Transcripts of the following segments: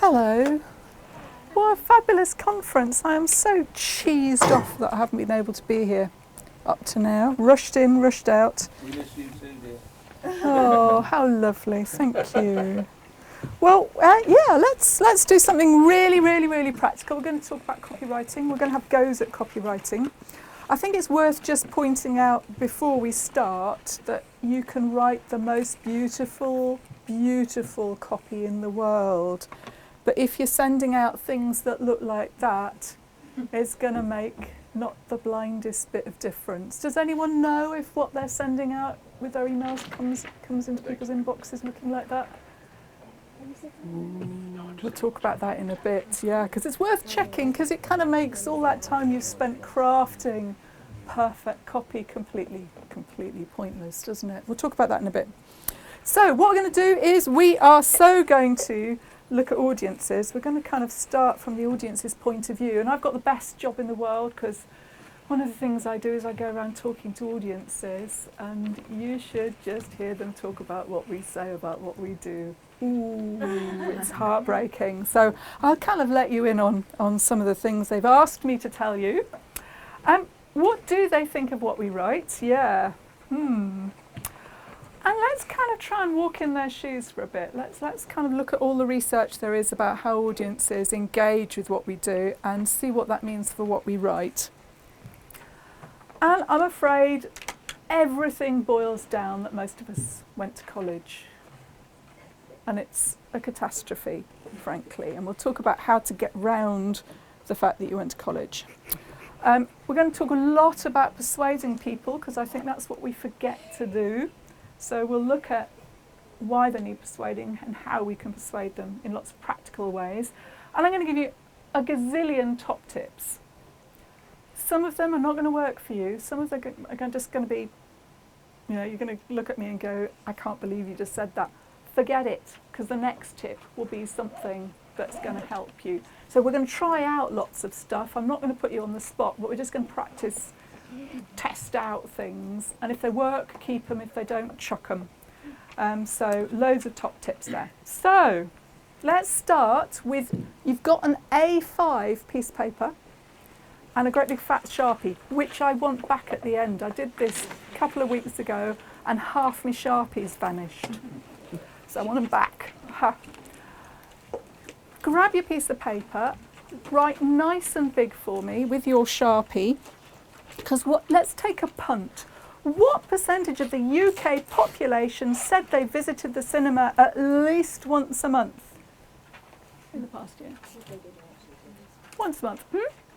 Hello. What a fabulous conference. I am so cheesed off that I haven't been able to be here up to now. Rushed in, rushed out. We miss you too, dear. Oh, how lovely. Thank you. Well, yeah, let's do something really practical. We're going to talk about copywriting. We're going to have goes at copywriting. I think it's worth just pointing out before we start that you can write the most beautiful copy in the world. But if you're sending out things that look like that, it's going to make not the blindest bit of difference. Does anyone know if what they're sending out with their emails comes into people's inboxes looking like that? We'll talk about that in a bit, yeah, because it's worth checking, because it kind of makes all that time you've spent crafting perfect copy completely pointless, doesn't it? We'll talk about that in a bit. So what we're going to do is we are going to look at audiences. We're going to kind of start from the audience's point of view, and I've got the best job in the world because one of the things I do is I go around talking to audiences, and you should just hear them talk about what we say about what we do. Ooh, it's heartbreaking. So I'll kind of let you in on some of the things they've asked me to tell you. What do they think of what we write? Yeah. And let's kind of try and walk in their shoes for a bit. Let's kind of look at all the research there is about how audiences engage with what we do and see what that means for what we write. And I'm afraid everything boils down that most of us went to college. And it's a catastrophe, frankly. And we'll talk about how to get round the fact that you went to college. We're going to talk a lot about persuading people, because I think that's what we forget to do. So we'll look at why they need persuading and how we can persuade them in lots of practical ways. And I'm going to give you a gazillion top tips. Some of them are not going to work for you. Some of them are just going to be, you're going to look at me and go, I can't believe you just said that. Forget it, because the next tip will be something that's going to help you. So we're going to try out lots of stuff. I'm not going to put you on the spot, but we're just going to practice, test out things. And if they work, keep them. If they don't, chuck them. So loads of top tips there. So let's start with, you've got an A5 piece of paper and a great big fat Sharpie, which I want back at the end. I did this a couple of weeks ago and half my Sharpies vanished. So I want them back. Ha. Grab your piece of paper, write nice and big for me with your Sharpie, because let's take a punt. What percentage of the UK population said they visited the cinema at least once a month in the past year? Once a month.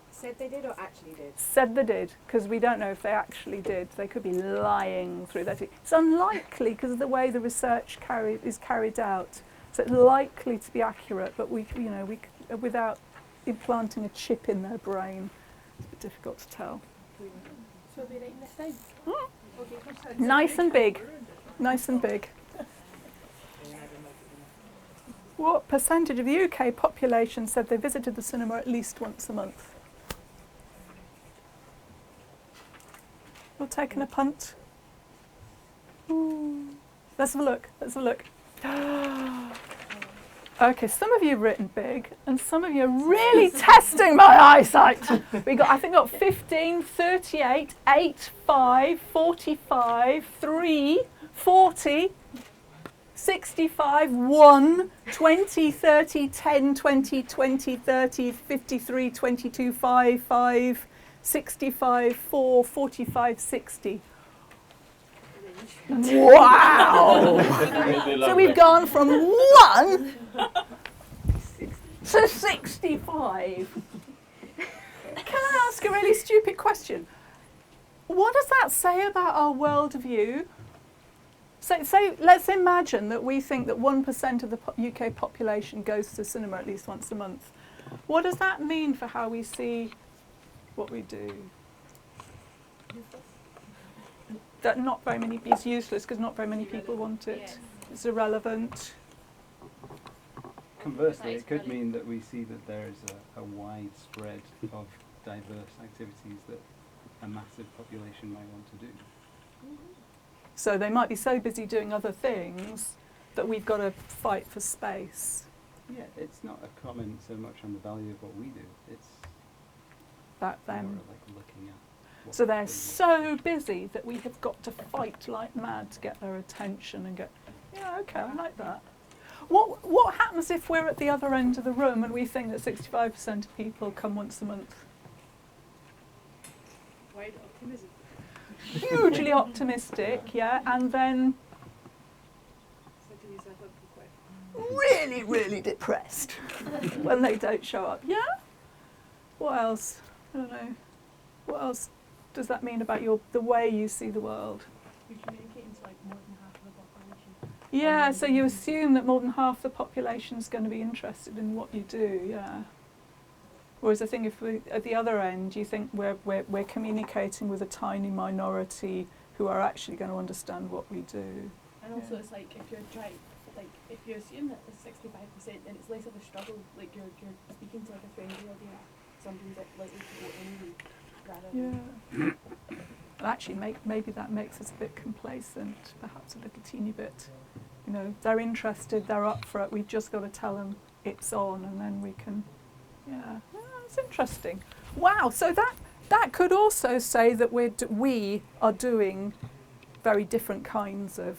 Said they did or actually did? Said they did, because we don't know if they actually did. They could be lying through that. It's unlikely because of the way the research is carried out. So it's likely to be accurate, but we without implanting a chip in their brain, it's a bit difficult to tell. So we'll be writing this down. Nice and big. Nice and big. What percentage of the UK population said they visited the cinema at least once a month? We're taking a punt. Ooh. Let's have a look. Okay, some of you have written big, and some of you are really testing my eyesight. I think we got 15, 38, 8, 5, 45, 3, 40, 65, 1, 20, 30, 10, 20, 20, 30, 53, 22, 5, 5, 65, 4, 45, 60. Wow! So we've gone from 1 to 65. Can I ask a really stupid question? What does that say about our worldview? So let's imagine that we think that 1% of the UK population goes to the cinema at least once a month. What does that mean for how we see what we do? That not very many, it's useless because not very many people want it. Yes. It's irrelevant. Conversely, it could mean that we see that there is a wide spread of diverse activities that a massive population may want to do. So they might be so busy doing other things that we've got to fight for space. Yeah, it's not a comment so much on the value of what we do. It's About more them. like looking at. What So they're they do. so busy that we have got to fight like mad to get their attention and get, yeah, okay, I like that. What happens if we're at the other end of the room and we think that 65% of people come once a month? Wide optimism. Hugely optimistic, yeah, and then Setting yourself up for quite. really, really depressed when they don't show up. Yeah? What else? I don't know. What else does that mean about the way you see the world? You're communicating to like more than half of the population. Yeah, so you assume that more than half the population is going to be interested in what you do, yeah. Whereas I think if we, at the other end, you think we're communicating with a tiny minority who are actually going to understand what we do. And also Yeah. it's like if you're trying, like if you assume that it's 65%, then it's less of a struggle. Like you're speaking to like a friendly audience, somebody's like likely to go anyway, rather than. Yeah. And actually, maybe that makes us a bit complacent, perhaps a little teeny bit. You know, they're interested, they're up for it. We've just got to tell them it's on, and then we can. Yeah, it's interesting. Wow. So that could also say that we are doing very different kinds of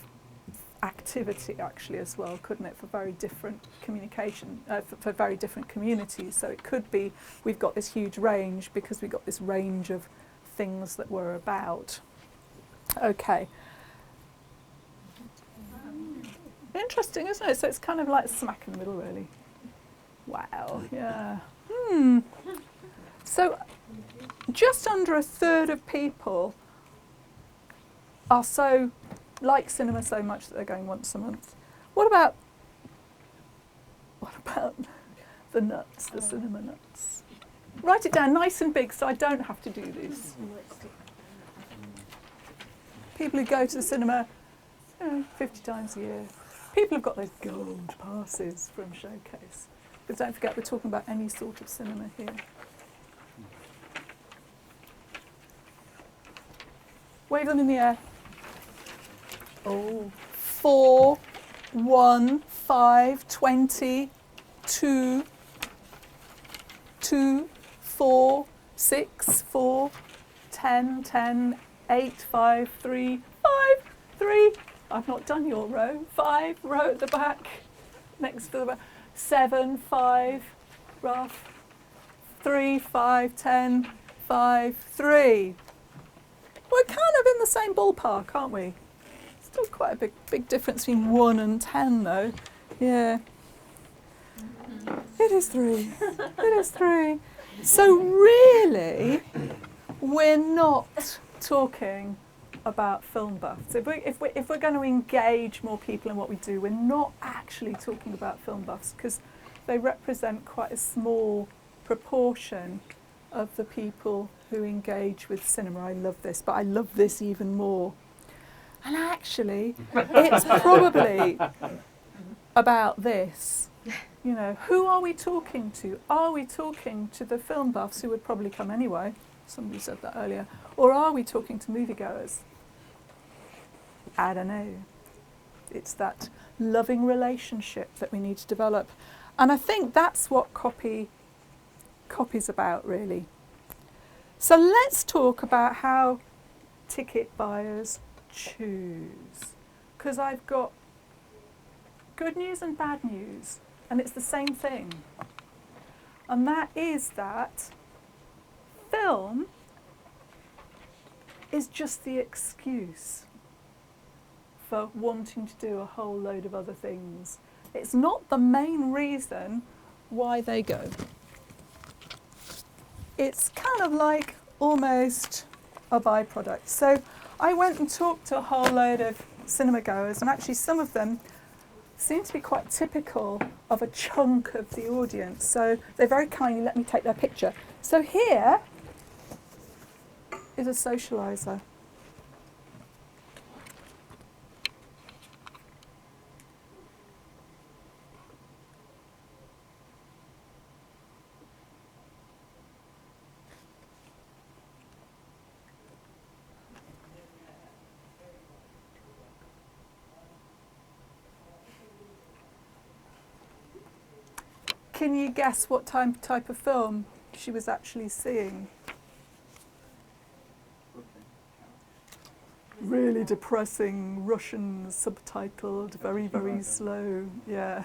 activity, actually, as well, couldn't it? For very different communication, for very different communities. So it could be we've got this huge range because we've got this range of things that we're about. Okay. Interesting, isn't it? So it's kind of like smack in the middle, really. Wow. Yeah. So just under a third of people are so like cinema so much that they're going once a month. What about the nuts, the cinema nuts? Write it down nice and big so I don't have to do this. People who go to the cinema 50 times a year. People have got those gold passes from Showcase. But don't forget, we're talking about any sort of cinema here. Wave them in the air. Oh, 4, 1, 5, 20, 2, 2, 4, 6, 4, 10, 10, 8, 5, 3, 5, 3. I've not done your row. 5, row at the back, next to the back. 7, 5, rough. 3, 5, 10, 5, 3. We're kind of in the same ballpark, aren't we? Still quite a big difference between 1 and 10, though. Yeah. It is 3. It is 3. So really, we're not talking about film buffs. If we're going to engage more people in what we do, we're not actually talking about film buffs because they represent quite a small proportion of the people who engage with cinema. I love this, but I love this even more. And actually, it's probably about this. You know, who are we talking to? Are we talking to the film buffs who would probably come anyway? Somebody said that earlier. Or are we talking to moviegoers? I don't know. It's that loving relationship that we need to develop. And I think that's what copy's about, really. So let's talk about how ticket buyers choose. Because I've got good news and bad news, and it's the same thing. And that is that film is just the excuse for wanting to do a whole load of other things. It's not the main reason why they go. It's kind of like almost a byproduct. So I went and talked to a whole load of cinema goers, and actually some of them seem to be quite typical of a chunk of the audience. So they very kindly let me take their picture. So here is a socialiser. Can you guess what type of film she was actually seeing? Really depressing, Russian, subtitled, very, very slow. Yeah.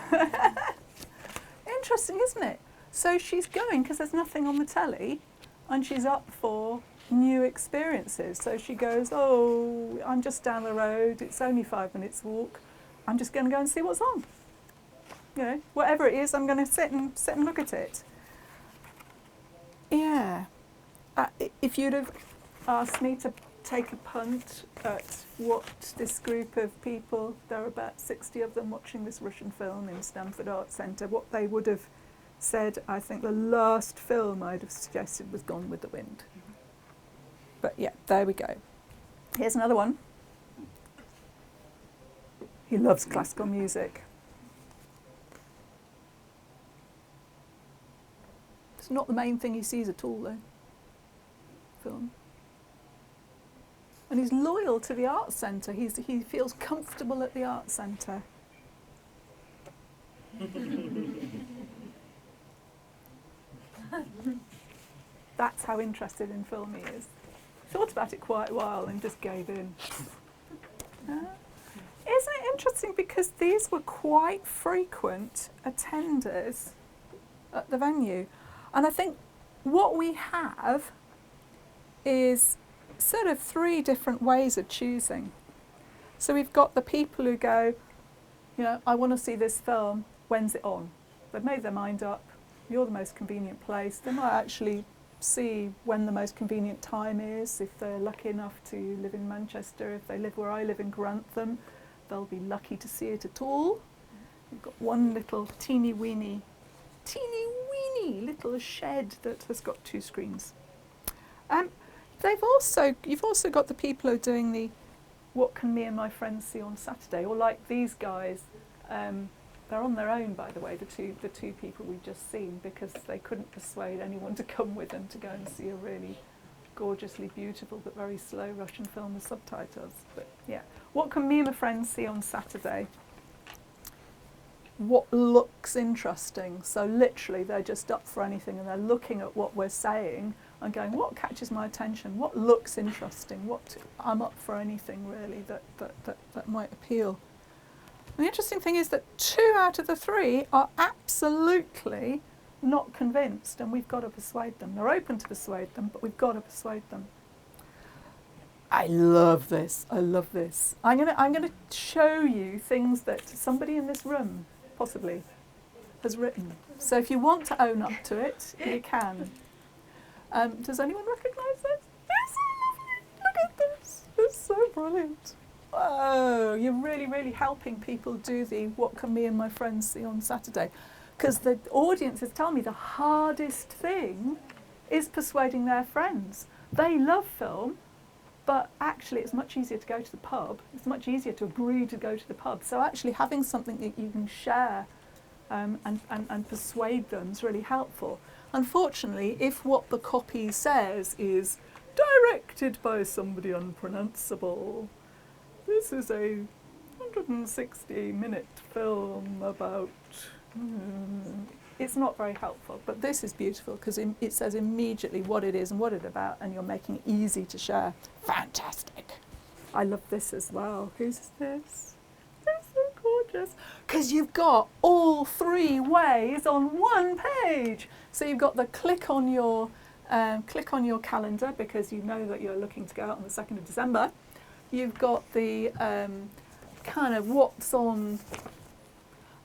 Interesting, isn't it? So she's going because there's nothing on the telly, and she's up for new experiences. So she goes, oh, I'm just down the road, it's only 5 minutes walk, I'm just going to go and see what's on. You know, whatever it is, I'm going to sit and look at it. Yeah. If you'd have asked me to take a punt at what this group of people, there are about 60 of them watching this Russian film in Stanford Arts Centre, what they would have said, I think the last film I'd have suggested was Gone with the Wind. But yeah, there we go. Here's another one. He loves classical music. It's not the main thing he sees at all, though. Film. And he's loyal to the Arts Centre. He feels comfortable at the Arts Centre. That's how interested in film he is. Thought about it quite a while and just gave in. Isn't it interesting, because these were quite frequent attenders at the venue. And I think what we have is sort of 3 different ways of choosing. So we've got the people who go, you know, I want to see this film, when's it on? They've made their mind up, you're the most convenient place. They might actually see when the most convenient time is, if they're lucky enough to live in Manchester. If they live where I live in Grantham, they'll be lucky to see it at all. We've got one little teeny weeny little shed that has got 2 screens. You've also got the people who are doing the what can me and my friends see on Saturday, or like these guys. They're on their own, by the way, the two people we've just seen, because they couldn't persuade anyone to come with them to go and see a really gorgeously beautiful but very slow Russian film with subtitles. But yeah, what can me and my friends see on Saturday? What looks interesting. So literally they're just up for anything, and they're looking at what we're saying and going, what catches my attention? What looks interesting? I'm up for anything really that might appeal. And the interesting thing is that 2 out of the 3 are absolutely not convinced, and we've got to persuade them. They're open to persuade them, but we've got to persuade them. I love this. I'm gonna show you things that somebody in this room possibly has written. So if you want to own up to it, you can. Does anyone recognise this? It's so lovely. Look at this. It's so brilliant. Whoa, you're really, really helping people do the what can me and my friends see on Saturday. Because the audiences tell me the hardest thing is persuading their friends. They love film, but actually it's much easier to go to the pub. It's much easier to agree to go to the pub. So actually having something that you can share and persuade them is really helpful. Unfortunately, if what the copy says is directed by somebody unpronounceable, this is a 160-minute film about... It's not very helpful, but this is beautiful because it says immediately what it is and what it's about, and you're making it easy to share. Fantastic. I love this as well. Who's this? They're so gorgeous. Because you've got all 3 ways on one page. So you've got the click on your calendar, because you know that you're looking to go out on the 2nd of December. You've got the kind of what's on,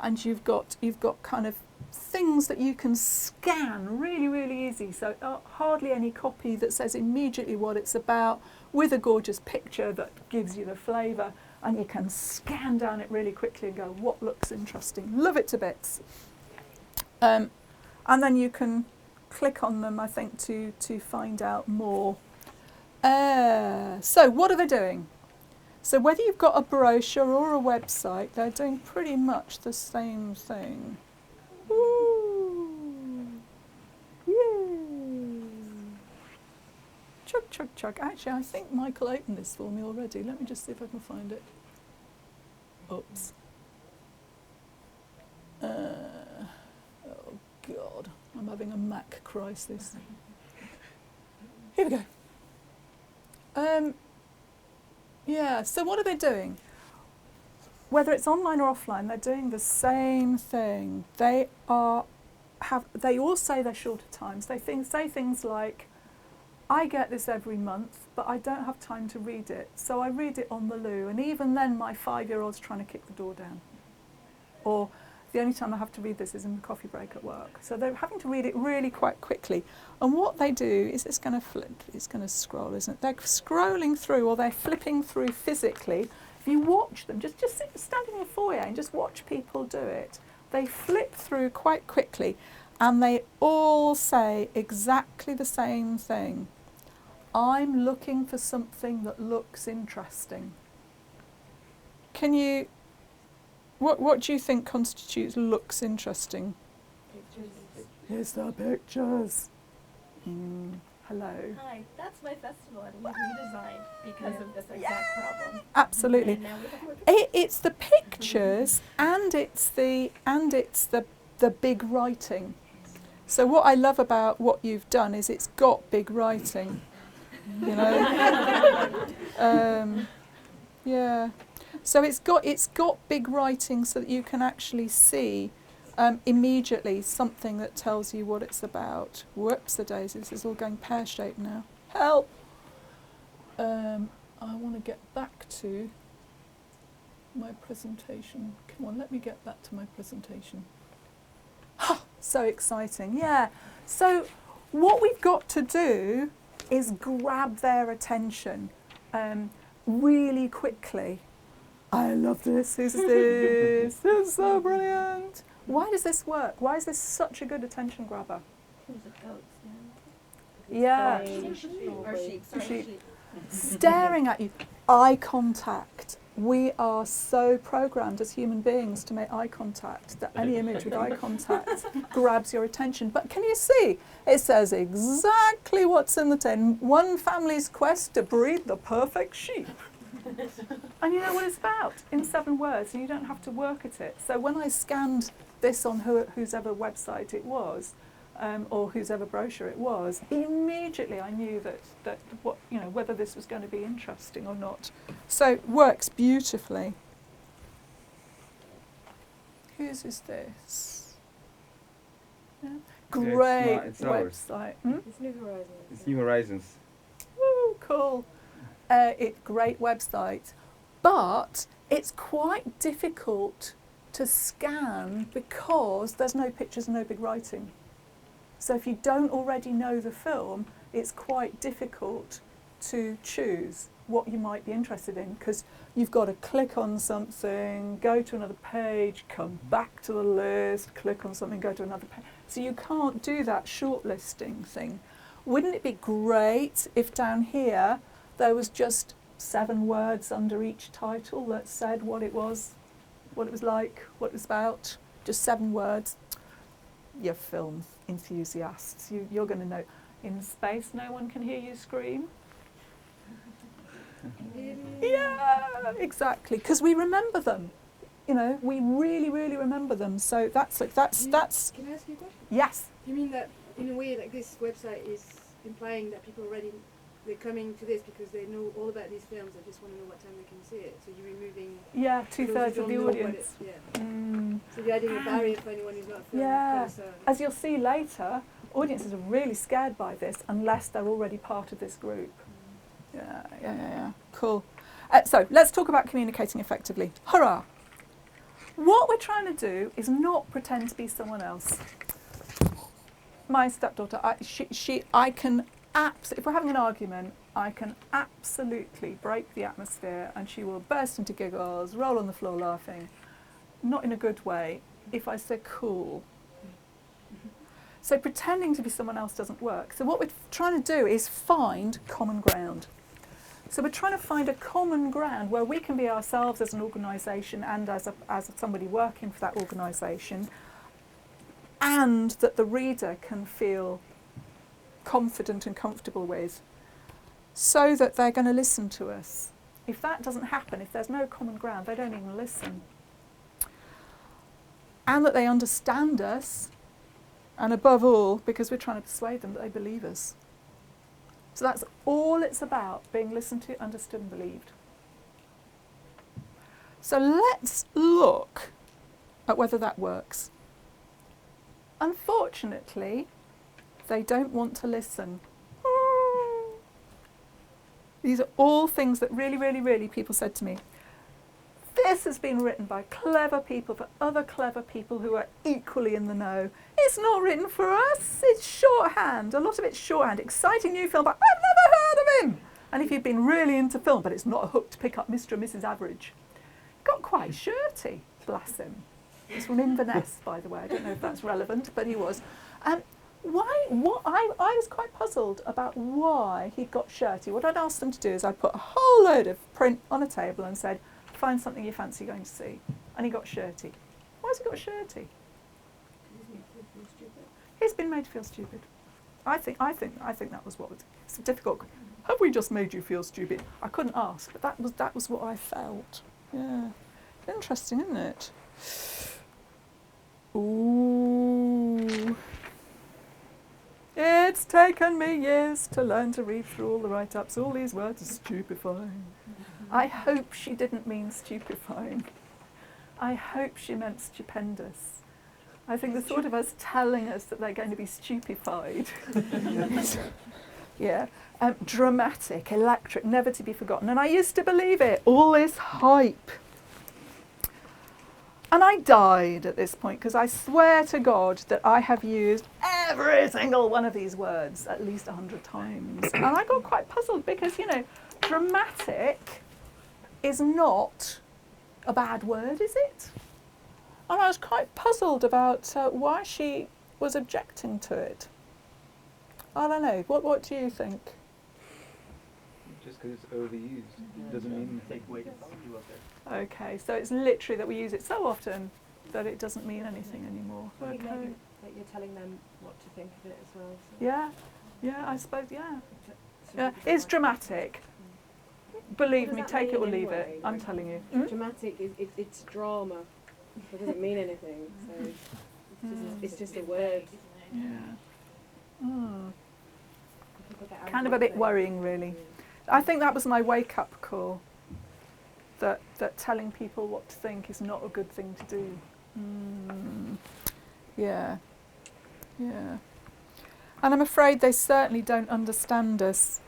and you've got kind of things that you can scan really, really easy. So hardly any copy that says immediately what it's about, with a gorgeous picture that gives you the flavour, and you can scan down it really quickly and go, what looks interesting? Love it to bits. And then you can click on them, I think, to find out more. So what are they doing? So whether you've got a brochure or a website, they're doing pretty much the same thing. Ooh. Yay. Chug, chug, chug. Actually, I think Michael opened this for me already. Let me just see if I can find it. Oops. God, I'm having a Mac crisis. Here we go. Yeah, so what are they doing? Whether it's online or offline, they're doing the same thing. They all say they're shorter times. They say things like, I get this every month, but I don't have time to read it, so I read it on the loo, and even then my 5-year-old's trying to kick the door down. Or the only time I have to read this is in the coffee break at work. So they're having to read it really quite quickly. And what they do is it's going to flip, it's going to scroll, isn't it? They're scrolling through, or they're flipping through physically. If you watch them, just stand in your foyer and just watch people do it. They flip through quite quickly, and they all say exactly the same thing. I'm looking for something that looks interesting. Can you, what do you think constitutes looks interesting? Pictures. Here's the pictures. Hello. Hi, that's my festival and we redesigned because of this exact problem. Absolutely. And now we have more pictures. It's the pictures and it's the big writing. So what I love about what you've done is it's got big writing. You know. Yeah. So it's got big writing so that you can actually see immediately something that tells you what it's about. Whoops, the daisies, this is all going pear-shaped now. Help! I want to get back to my presentation. Come on, let me get back to my presentation. So exciting, yeah. So what we've got to do is grab their attention really quickly. I love this. This is so brilliant. Why does this work? Why is this such a good attention grabber? There's a goat Yeah. Or sheep. Sorry, sheep. Staring at you. Eye contact. We are so programmed as human beings to make eye contact that any image with eye contact grabs your attention. But can you see? It says exactly what's in the tin. One family's quest to breed the perfect sheep. And you know what it's about in 7 words, and you don't have to work at it. So when I scanned this on whose ever website it was, or whose ever brochure it was, immediately I knew that what, you know, whether this was going to be interesting or not. So it works beautifully. Whose is this? Yeah. Great it's ours. website. It's New Horizons. It's New Horizons. Woo, cool. Great website, but it's quite difficult to scan because there's no pictures and no big writing. So if you don't already know the film, it's quite difficult to choose what you might be interested in, because you've got to click on something, go to another page, come back to the list, click on something, go to another page. So you can't do that shortlisting thing. Wouldn't it be great if down here there was just 7 words under each title that said what it was like, what it was about? Just 7 words. You're film enthusiasts. You're going to know. In space, no one can hear you scream. Yeah, exactly. Because we remember them. You know, we really, really remember them. So that's. Can I ask you a question? Yes. You mean that in a way, like this website is implying that people already they're coming to this because they know all about these films. They just want to know what time they can see it. So you're removing. Yeah, those who 2/3 of don't the know what audience. So you're adding a barrier for anyone who's not a film connoisseur. As you'll see later, audiences are really scared by this unless they're already part of this group. Yeah. Cool. So let's talk about communicating effectively. Hurrah! What we're trying to do is not pretend to be someone else. My stepdaughter, I can if we're having an argument, I can absolutely break the atmosphere and she will burst into giggles, roll on the floor laughing. Not in a good way, if I say cool. So pretending to be someone else doesn't work. So what we're trying to do is find common ground. So we're trying to find a common ground where we can be ourselves as an organisation and as somebody working for that organisation, and that the reader can feel confident and comfortable with, so that they're going to listen to us. If that doesn't happen, if there's no common ground, they don't even listen. And that they understand us, And above all, because we're trying to persuade them that they believe us. So that's all it's about, being listened to, understood and believed. So let's look at whether that works. Unfortunately, they don't want to listen. These are all things that really, really, really people said to me. This has been written by clever people for other clever people who are equally in the know. It's not written for us. It's shorthand. A lot of it's shorthand. Exciting new film, but I've never heard of him. And if you've been really into film, but it's not a hook to pick up Mr. and Mrs. Average. Got quite shirty, bless him. He's from Inverness, by the way. I don't know if that's relevant, but he was. I was quite puzzled about why he got shirty. What I'd asked them to do is I'd put a whole load of print on a table and said, find something you fancy going to see. And he got shirty. Why has he got shirty? He's been made to feel stupid. I think that was what was. It's difficult. Have we just made you feel stupid? I couldn't ask, but that was what I felt. Yeah, interesting, isn't it? Ooh. It's taken me years to learn to read through all the write-ups. All these words are stupefying. I hope she didn't mean stupefying. I hope she meant stupendous. I think the thought of us telling us that they're going to be stupefied. Yeah. Dramatic, electric, never to be forgotten. And I used to believe it, all this hype. And I died at this point because I swear to God that I have used every single one of these words at least 100 times. And I got quite puzzled because, dramatic is not a bad word, is it? And I was quite puzzled about why she was objecting to it. I don't know. What do you think? Just because it's overused doesn't mean anything. Okay, so it's literally that we use it so often that it doesn't mean anything anymore. I think Okay. maybe that you're telling them what to think of it as well. So Yeah, I suppose, yeah. so Yeah, people it's might- dramatic. Believe What me, does that take it or mean leave anyway? it. I'm Like, telling you. Dramatic is it's drama. It doesn't mean anything. So it's just a word. Yeah. Mm. People get Kind of a bit angry. worrying, really. I think that was my wake-up call, that telling people what to think is not a good thing to do. Yeah. Yeah. And I'm afraid they certainly don't understand us.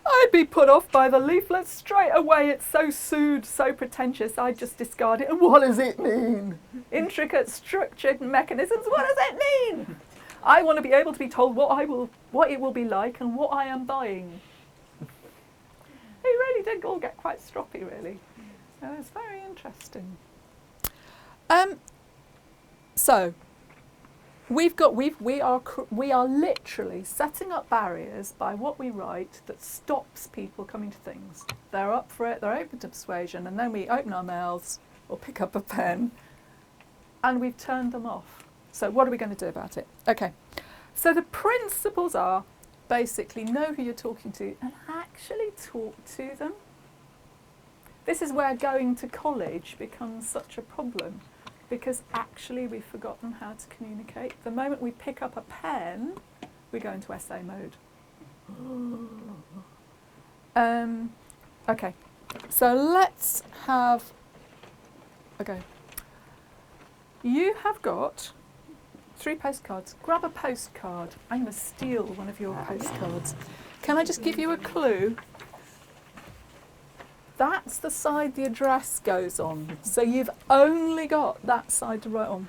I'd be put off by the leaflet straight away. It's so soothed, so pretentious, I'd just discard it. And what does it mean? Intricate, structured mechanisms, what does it mean? I want to be able to be told what it will be like and what I am buying. They really did all get quite stroppy, really. So it's very interesting. So we are literally setting up barriers by what we write that stops people coming to things. They're up for it, they're open to persuasion, and then we open our mouths or pick up a pen and we've turned them off. So what are we going to do about it? Okay, so the principles are basically know who you're talking to and actually talk to them. This is where going to college becomes such a problem, because actually we've forgotten how to communicate. The moment we pick up a pen, we go into essay mode. Okay, so let's have a go. You have got 3 postcards. Grab a postcard. I'm going to steal one of your postcards. Can I just give you a clue? That's the side the address goes on. So you've only got that side to write on.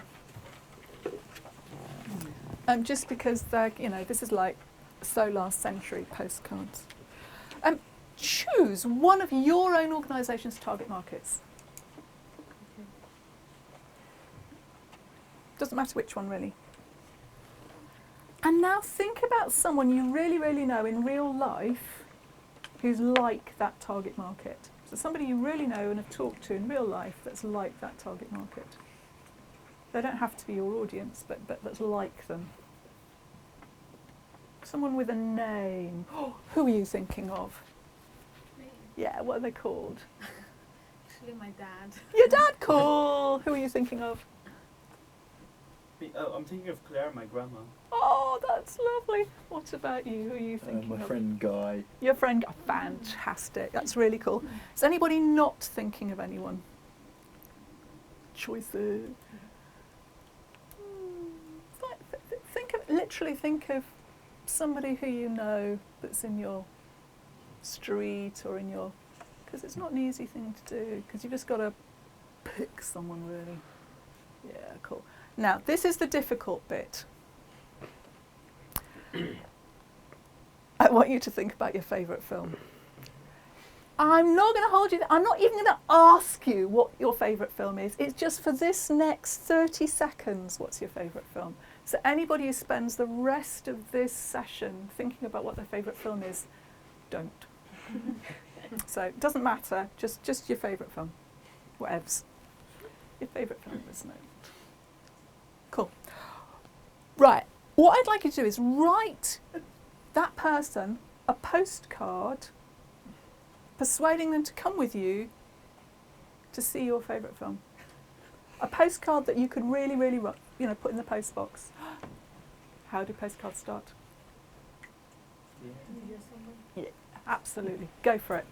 Just because they're, this is like so last century postcards. Choose one of your own organisation's target markets. Doesn't matter which one, really. And now think about someone you really, really know in real life who's like that target market. So somebody you really know and have talked to in real life that's like that target market. They don't have to be your audience, but that's like them. Someone with a name. Oh, who are you thinking of? Me. Yeah, what are they called? Actually, my dad. Your dad, cool. Who are you thinking of? I'm thinking of Claire, my grandma. Oh, that's lovely. What about you? Who are you thinking My of? friend Guy. Your friend. Fantastic. That's really cool. Is anybody not thinking of anyone? Choices. Literally think of somebody who you know that's in your street or in your, because it's not an easy thing to do, because you've just got to pick someone really. Yeah, cool. Now, this is the difficult bit. I want you to think about your favourite film. I'm not going to hold you, I'm not even going to ask you what your favourite film is. It's just for this next 30 seconds, what's your favourite film? So anybody who spends the rest of this session thinking about what their favourite film is, don't. So it doesn't matter, just your favourite film. Whatevs. Your favourite film, isn't it? Cool. Right, what I'd like you to do is write that person a postcard persuading them to come with you to see your favourite film. A postcard that you could really, really, put in the post box. How do postcards start? Yeah, absolutely. Go for it.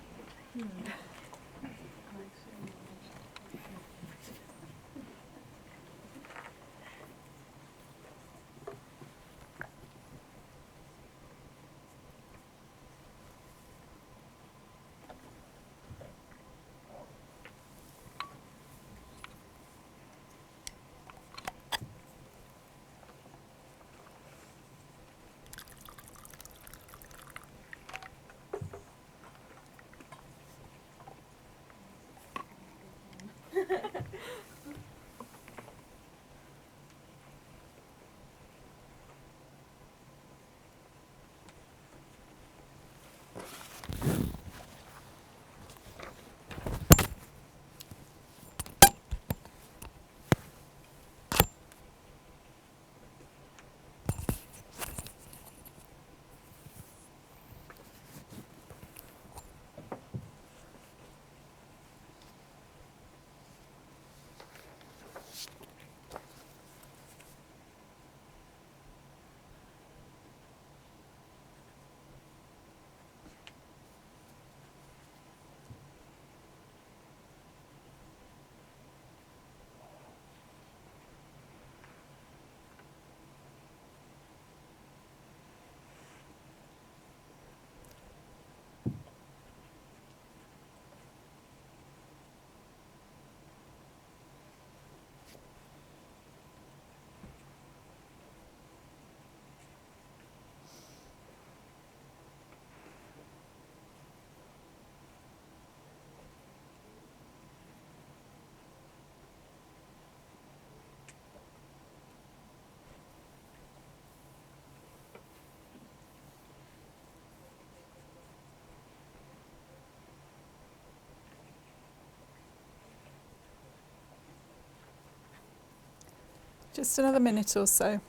Just another minute or so.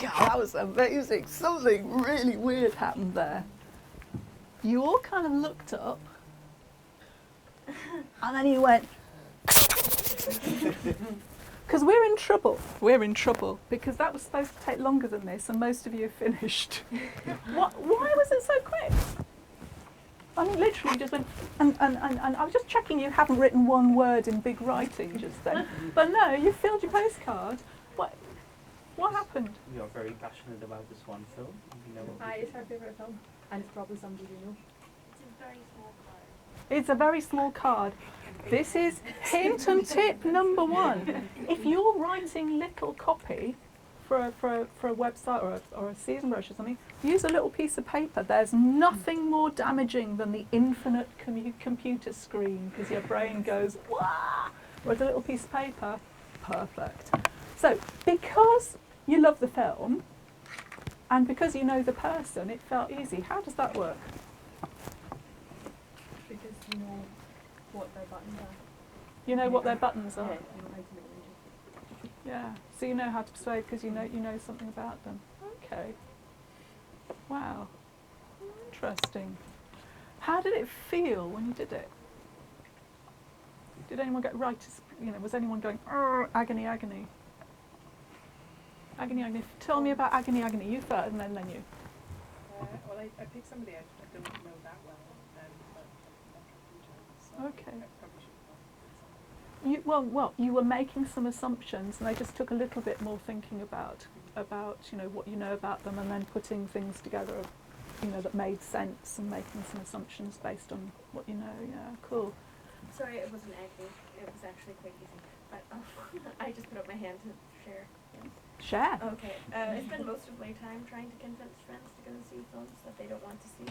God, that was amazing. Something really weird happened there. You all kind of looked up, and then you went, because we're in trouble. We're in trouble because that was supposed to take longer than this, and most of you have finished. Why was it so quick? I mean, literally just went, and I was just checking you haven't written one word in big writing just then. But no, you filled your postcard, What happened? We are very passionate about this one film. We know what we It's her favourite film. And it's probably somebody we know. It's a very small card. It's a very small card. This is hint and tip number 1. If you're writing little copy for a website or a season brochure or something, use a little piece of paper. There's nothing more damaging than the infinite computer screen, because your brain goes, wah! Whereas a little piece of paper, perfect. So, because you love the film, and because you know the person, it felt easy. How does that work? Because you know what their buttons are. You know what their buttons Yeah, are. you know how to make them. Yeah. So you know how to persuade because you know something about them. Okay. Wow. Interesting. How did it feel when you did it? Did anyone get was anyone going, agony, agony? Agony, agony. Tell me about agony, agony. You first and then you. Well, I picked somebody I don't know that well, but Okay. I probably should have Well, you were making some assumptions, and they just took a little bit more thinking about what you know about them, and then putting things together, that made sense, and making some assumptions based on what you know. Yeah, cool. Sorry, it wasn't agony. It was actually quite easy. But I just put up my hand to share. Share. Okay. I spend most of my time trying to convince friends to go and see films that they don't want to see.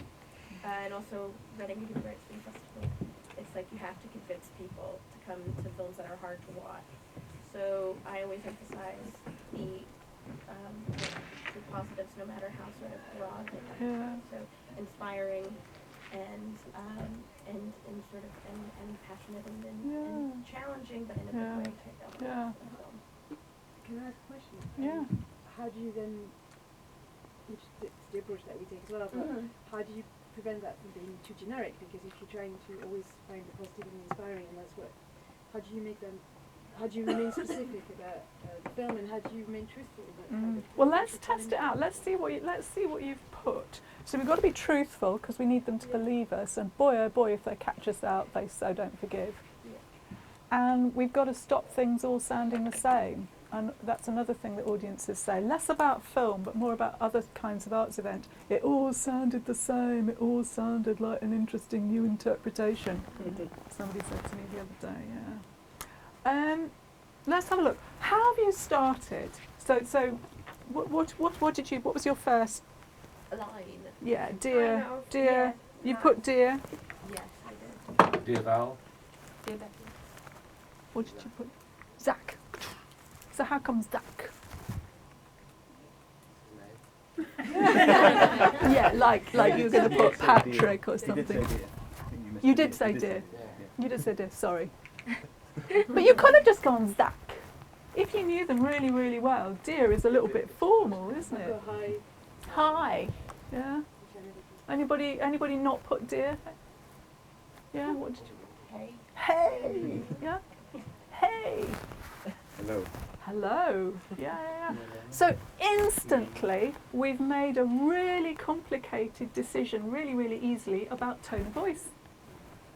And also, Reading Human Rights Film Festival, it's like you have to convince people to come to films that are hard to watch. So I always emphasize the positives, no matter how sort of broad they might be. Yeah. So inspiring and sort of and passionate and challenging, but in a Yeah. good way type element Yeah. of the film. Can I ask a question? Yeah. How do you then, which is the approach that we take as well, but how do you prevent that from being too generic? Because if you're trying to always find the positive and inspiring, and that's what, how do you remain specific about the film, and how do you remain truthful about kind of Well, what let's you're test it telling? out. Let's see what you've put. So we've got to be truthful because we need them to believe us. And boy, oh boy, if they catch us out, they so don't forgive. Yeah. And we've got to stop things all sounding the same. And that's another thing that audiences say. Less about film, but more about other kinds of arts event. It all sounded the same. It all sounded like an interesting new interpretation. Somebody said to me the other day, yeah. Let's have a look. How have you started? So what did you, what was your first? Line. Yeah, dear, I know, dear. yeah, You right. put dear. Yes, I did. Dear Val, Dear Becky. What did you put? Zach. So how come Zach? Yeah, like you were going to put Patrick or You did say something. dear. I think you missed You the did say dear. Yeah. You just said dear. Sorry. But you could have just gone Zach. If you knew them really, really well, dear is a little bit formal, isn't I've it? got high, Hi. Yeah. which I never do. Anybody not put dear? Yeah. What did you? Hey. Hey. Yeah. Hey. Hello. Hello. Yeah. So instantly, we've made a really complicated decision, really, really easily about tone of voice.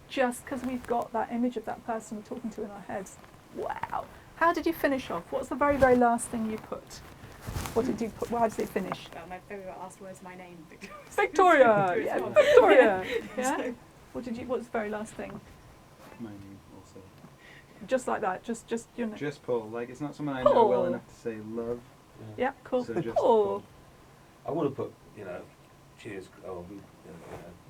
Just because we've got that image of that person we're talking to in our heads. Wow. How did you finish off? What's the very, very last thing you put? What did you put? How did it finish? Well, my favourite last word's my name, Victoria. Victoria. Yeah, Victoria. Yeah. What did you? What's the very last thing? My name also. Just like that. Just you know. Just Paul. Like, it's not someone I know well Paul. enough to say love. Yeah. Cool. So just Paul. I would have put, cheers,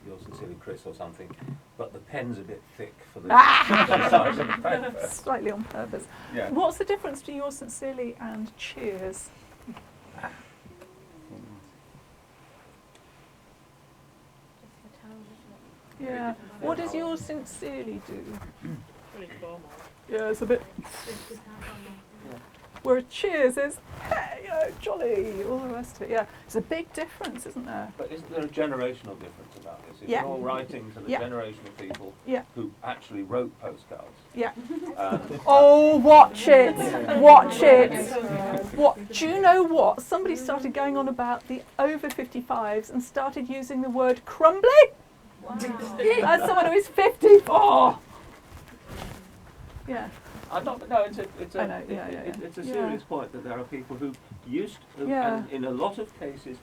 yours sincerely, Chris, or something, but the pen's a bit thick for the size of the paper. Slightly on purpose. Yeah. What's the difference between yours sincerely and cheers? Just the tone, isn't it? Yeah. What does yours sincerely do? Really formal. Yeah, it's a bit. It's just not on the- Whereas cheers is hey, jolly, all the rest of it. Yeah, it's a big difference, isn't there? But isn't there a generational difference about this? If Yeah. you're writing to the Yeah. generation of people Yeah. who actually wrote postcards, Yeah. um, Oh, watch it, watch it. What? Do you know what? Somebody started going on about the over 55s and started using the word crumbly. Wow. As someone who is 54. Yeah. I'm not. No, it's I know, yeah, it's a yeah. serious point that there are people who used to, Yeah. and in a lot of cases,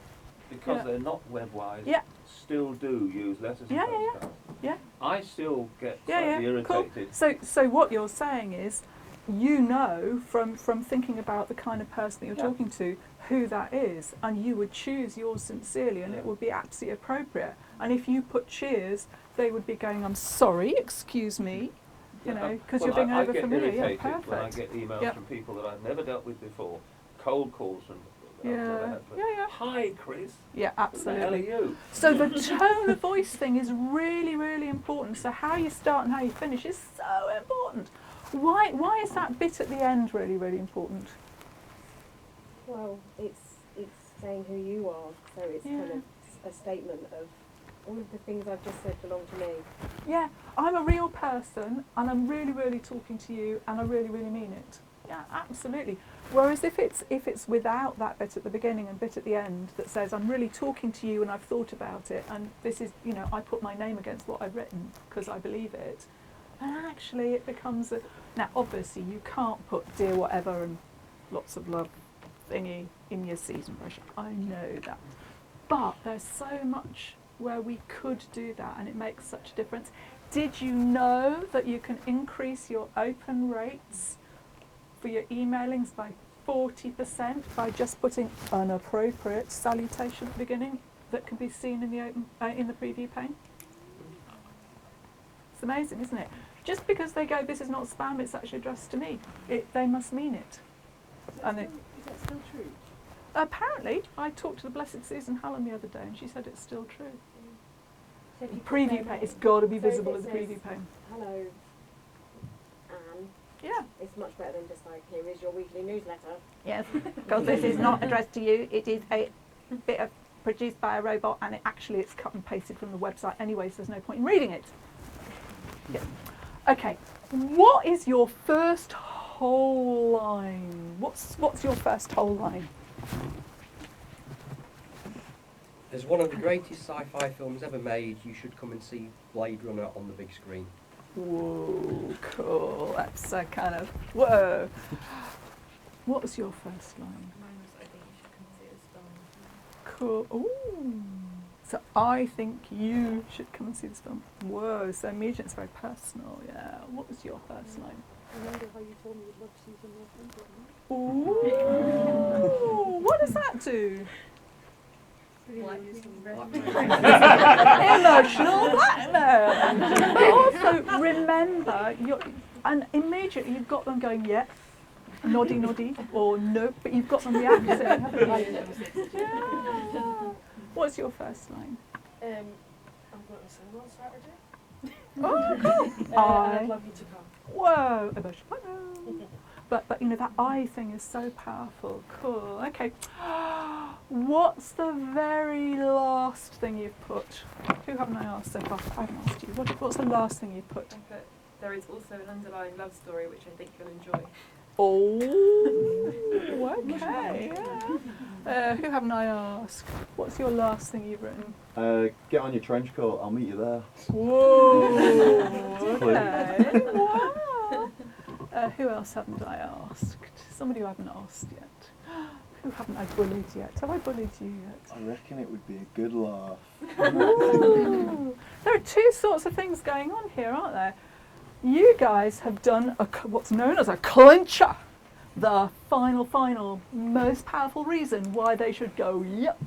because Yeah. they're not web wise, Yeah. still do use letters and Yeah, yeah, yeah. postcards. Yeah. I still get Yeah, slightly yeah, cool. irritated. So what you're saying is, you know from thinking about the kind of person that you're Yeah. talking to, who that is, and you would choose yours sincerely, and Yeah. it would be absolutely appropriate. And if you put cheers, they would be going, "I'm sorry, excuse me," you know, because you're being I over get familiar. Yeah, irritated when I perfect. get emails Yeah. from people that I've never dealt with before, cold calls from. Yeah, yeah. Hi, Chris. Yeah, Who the hell are absolutely. you? So the tone of voice thing is really, really important. So how you start and how you finish is so important. Why is that bit at the end really, really important? Well, it's saying who you are, so it's Yeah. kind of a statement of all of the things I've just said belong to me. Yeah, I'm a real person and I'm really, really talking to you and I really, really mean it. Yeah, absolutely. Whereas if it's without that bit at the beginning and bit at the end that says I'm really talking to you and I've thought about it and this is, you know, I put my name against what I've written because I believe it, and actually it becomes a... Now obviously you can't put dear whatever and lots of love thingy in your season brochure. I know that. But there's so much where we could do that and it makes such a difference. Did you know that you can increase your open rates for your emailings by 40% by just putting an appropriate salutation at the beginning that can be seen in the in the preview pane? It's amazing, isn't it? Just because they go, this is not spam, it's actually addressed to me, they must mean it. And Is that still true? apparently, I talked to the Blessed Susan Hallam the other day and she said it's still true. So if you put Preview their pane, it's name- got to be so if visible it in the says, preview pane. Hello, Anne. Yeah. It's much better than just like, here is your weekly newsletter. Yes, because this is not addressed to you. It is a bit of produced by a robot, and it's cut and pasted from the website anyway, so there's no point in reading it. Yeah. Okay, what is your first whole line? What's your first whole line? As one of the greatest sci-fi films ever made, you should come and see Blade Runner on the big screen. Whoa, cool. That's a kind of whoa. What was your first line? Mine was, I think you should come see this film. Cool. Ooh. So I think you should come and see this film. Whoa. So immediately it's very personal. Yeah. What was your first line? Remember how you told me you'd love to see some more films? Ooh. What does that do? Emotional blackmail. Also, remember, and immediately you've got them going, yeah, noddy, noddy, or nope, but you've got them reacting, haven't you? Yeah. What's your first line? I'm going to cinema on Saturday. Oh, I'd love you to come. whoa, emotional blackmail. But you know, that I thing is so powerful. Cool. Okay. What's the very last thing you've put? Who haven't I asked so far? I haven't asked you. What's the last thing you've put? I put, there is also an underlying love story which I think you'll enjoy. Oh, okay. Yeah. Who haven't I asked? What's your last thing you've written? Get on your trench coat, I'll meet you there. Whoa. Okay. Wow. Who else haven't I asked? Somebody who I haven't asked yet. Who haven't I bullied yet? Have I bullied you yet? I reckon it would be a good laugh. Ooh. There are two sorts of things going on here, aren't there? You guys have done what's known as a clincher. The final, most powerful reason why they should go, yep.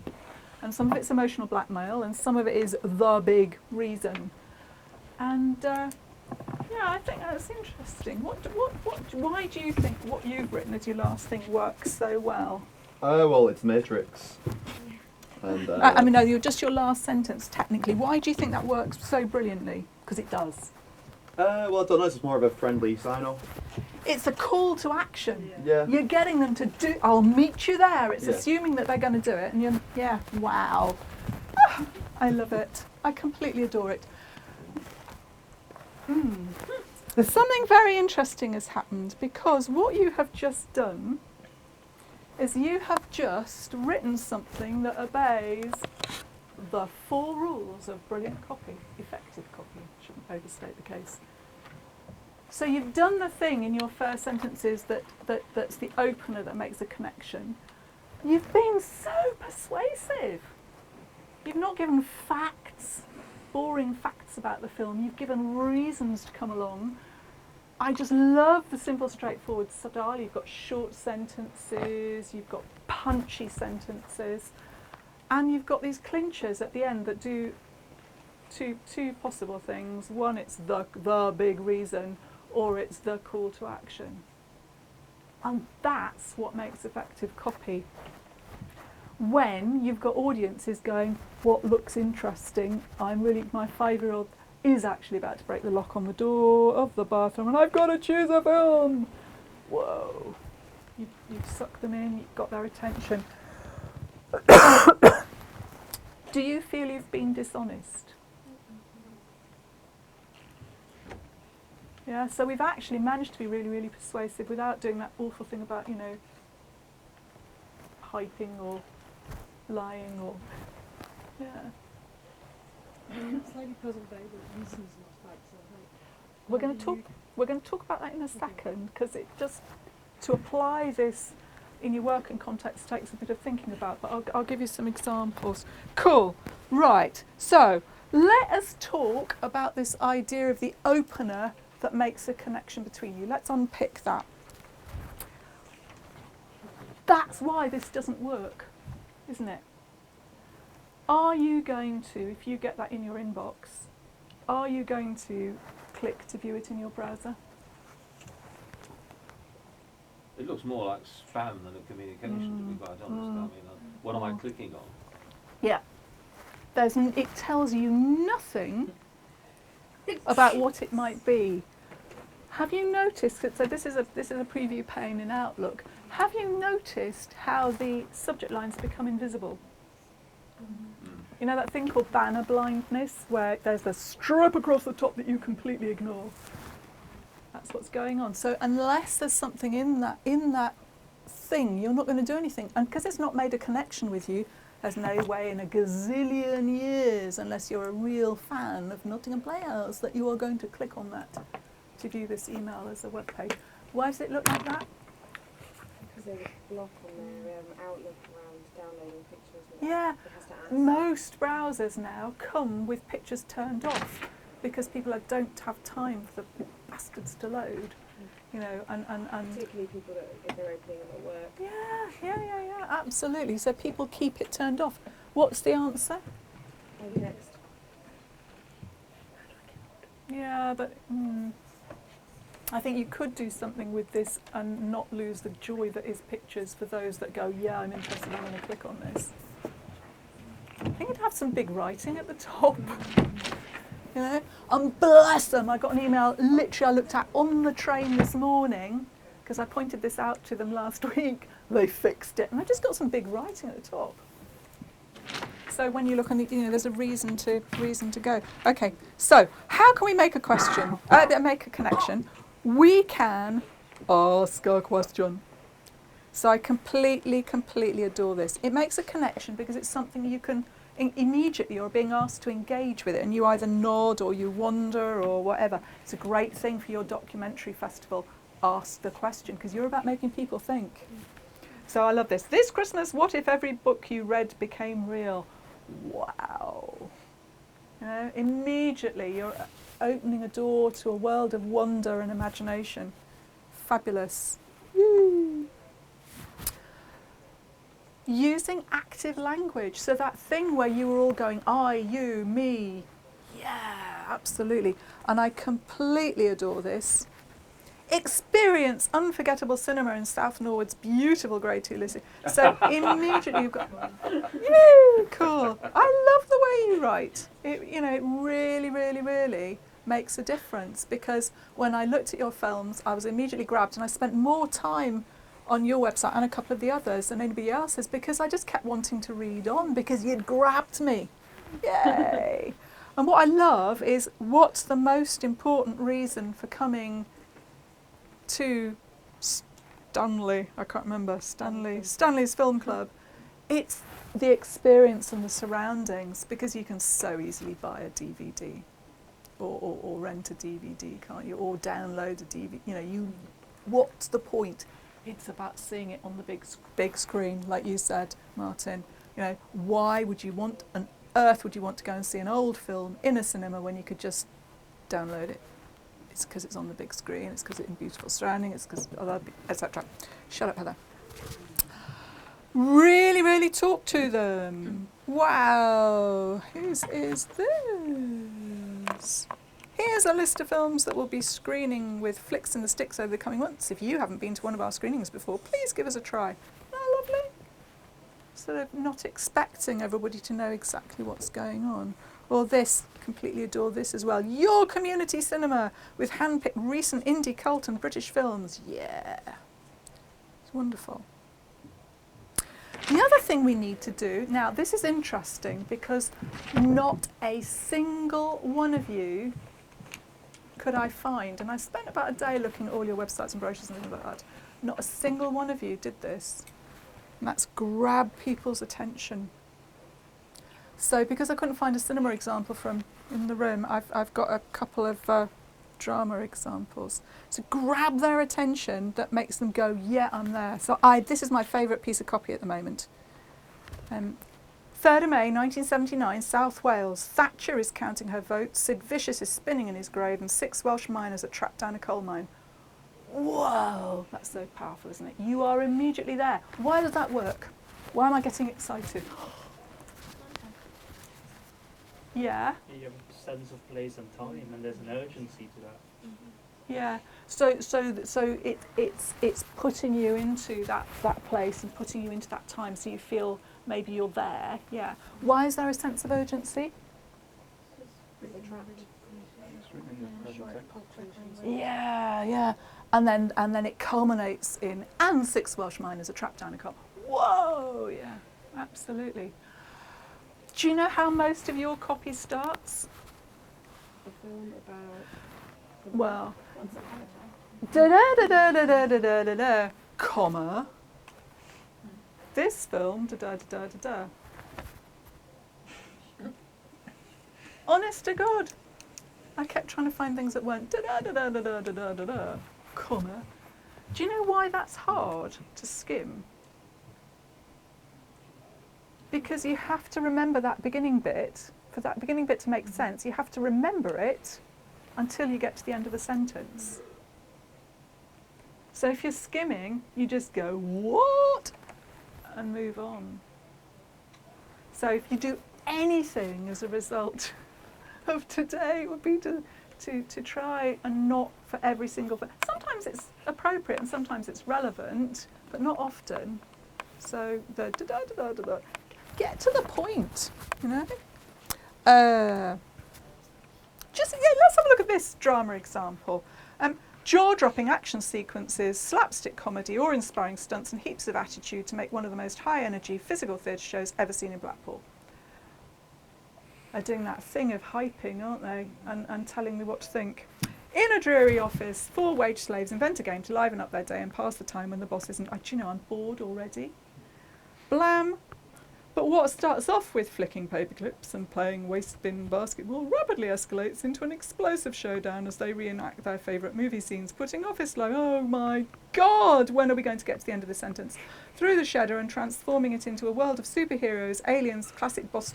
And some of it's emotional blackmail and some of it is the big reason. And yeah, I think that's interesting. Why do you think what you've written as your last thing works so well? Well, it's Matrix. And, I mean, no, just your last sentence, technically. Why do you think that works so brilliantly? Because it does. well, I don't know, it's more of a friendly sign-off. It's a call to action. Yeah. You're getting them to do, I'll meet you there. It's Yeah. assuming that they're going to do it. And you're, yeah, wow. I love it. I completely adore it. Something very interesting has happened because what you have just done is you have just written something that obeys the 4 rules of brilliant copy, effective copy, shouldn't overstate the case. So you've done the thing in your first sentences that's the opener that makes a connection. You've been so persuasive. You've not given facts, boring facts about the film. You've given reasons to come along. I just love the simple, straightforward style. You've got short sentences, you've got punchy sentences, and you've got these clinchers at the end that do two possible things. One, it's the big reason, or it's the call to action. And that's what makes effective copy. When you've got audiences going, what looks interesting, my 5-year-old is actually about to break the lock on the door of the bathroom and I've got to choose a film. Whoa. You've sucked them in, you've got their attention. Do you feel you've been dishonest? Yeah, so we've actually managed to be really, really persuasive without doing that awful thing about, hyping or lying or, yeah. I'm slightly puzzled by the reasons, not facts. We're going to talk about that in a second, because it just, to apply this in your working context takes a bit of thinking about, but I'll give you some examples. Cool. Right. So let us talk about this idea of the opener that makes a connection between you. Let's unpick that. That's why this doesn't work, isn't it? Are you going to, if you get that in your inbox, are you going to click to view it in your browser? It looks more like spam than a communication to me, but I don't understand. I mean, what am I clicking on? Yeah. It tells you nothing about what it might be. Have you noticed, so this is a preview pane in Outlook, have you noticed how the subject lines become invisible? You know that thing called banner blindness, where there's a strip across the top that you completely ignore? That's what's going on. So unless there's something in that thing, you're not going to do anything. And because it's not made a connection with you, there's no way in a gazillion years, unless you're a real fan of Nottingham Playhouse, that you are going to click on that to view this email as a web page. Why does it look like that? Because there's a block on their Outlook around downloading pictures. Yeah, most browsers now come with pictures turned off because people don't have time for the bastards to load, and particularly people that if they're opening them at work. Yeah, absolutely. So people keep it turned off. What's the answer? Maybe next. Yeah, but I think you could do something with this and not lose the joy that is pictures for those that go, yeah, I'm interested, I'm going to click on this. I think you'd have some big writing at the top. And bless them, I got an email literally I looked at on the train this morning because I pointed this out to them last week. They fixed it and I just got some big writing at the top. So when you look on the, there's a reason to go. Okay, so how can we make a question? Make a connection. We can ask a question. So I completely adore this. It makes a connection because it's something you can immediately, you're being asked to engage with it, and you either nod or you wonder or whatever. It's a great thing for your documentary festival. Ask the question because you're about making people think. So I love this. This Christmas, what if every book you read became real? Wow. Immediately you're opening a door to a world of wonder and imagination. Fabulous. Woo. Using active language. So that thing where you were all going, I, you, me. Yeah, absolutely. And I completely adore this. Experience unforgettable cinema in South Norwood's beautiful Grade 2 Lucy. So immediately you've got, yay, cool. I love the way you write. It really makes a difference because when I looked at your films, I was immediately grabbed and I spent more time on your website and a couple of the others than anybody else's because I just kept wanting to read on because you'd grabbed me. Yay. And what I love is what's the most important reason for coming to Stanley's Film Club. It's the experience and the surroundings because you can so easily buy a DVD. or rent a DVD, can't you? Or download a DVD. You know, what's the point? It's about seeing it on the big screen, like you said, Martin. You know, why would you want on earth would you want to go and see an old film in a cinema when you could just download it? It's because it's on the big screen. It's because it's in beautiful surrounding. It's because etc. Shut up, Heather. Really, really talk to them. Wow, whose is this? Here's a list of films that will be screening with Flicks in the Sticks over the coming months. If you haven't been to one of our screenings before, please give us a try. Oh, lovely. Sort of not expecting everybody to know exactly what's going on. Or this, completely adore this as well. Your Community Cinema with hand-picked recent indie, cult and British films. Yeah, it's wonderful. The other thing we need to do, now this is interesting because not a single one of you could I find, and I spent about a day looking at all your websites and brochures and things like that, not a single one of you did this. And that's grab people's attention. So because I couldn't find a cinema example from in the room, I've got a couple of drama examples. So grab their attention that makes them go, yeah, I'm there. So this is my favourite piece of copy at the moment. 3rd of May 1979, South Wales. Thatcher is counting her votes, Sid Vicious is spinning in his grave, and 6 Welsh miners are trapped down a coal mine. Whoa, that's so powerful, isn't it? You are immediately there. Why does that work? Why am I getting excited? Yeah. You have a sense of place and time, and there's an urgency to that. Yeah. So it's putting you into that place and putting you into that time, so you feel maybe you're there. Yeah. Why is there a sense of urgency? Yeah, yeah. And then it culminates in, and 6 Welsh miners are trapped down a coal. Whoa, yeah, absolutely. Do you know how most of your copy starts? A film about... Well, da-da-da-da-da-da-da-da-da, comma, this film, da-da-da-da-da-da. Honest to God, I kept trying to find things that weren't da-da-da-da-da-da-da-da, comma. Do you know why that's hard to skim? Because you have to remember that beginning bit. For that beginning bit to make sense, you have to remember it until you get to the end of the sentence. So if you're skimming, you just go, what? And move on. So if you do anything as a result of today, it would be to try and not for every single thing. Sometimes it's appropriate and sometimes it's relevant, but not often. So the da-da-da-da-da-da. Get to the point, you know. Let's have a look at this drama example. Jaw-dropping action sequences, slapstick comedy, awe-inspiring stunts, and heaps of attitude to make one of the most high-energy physical theatre shows ever seen in Blackpool. They're doing that thing of hyping, aren't they, and telling me what to think. In a dreary office, 4 wage slaves invent a game to liven up their day and pass the time when the boss isn't. Do you know, I'm bored already. Blam. But what starts off with flicking paper clips and playing waste bin basketball rapidly escalates into an explosive showdown as they reenact their favourite movie scenes, putting office life, oh my God, when are we going to get to the end of the sentence, through the shedder and transforming it into a world of superheroes, aliens, classic boss.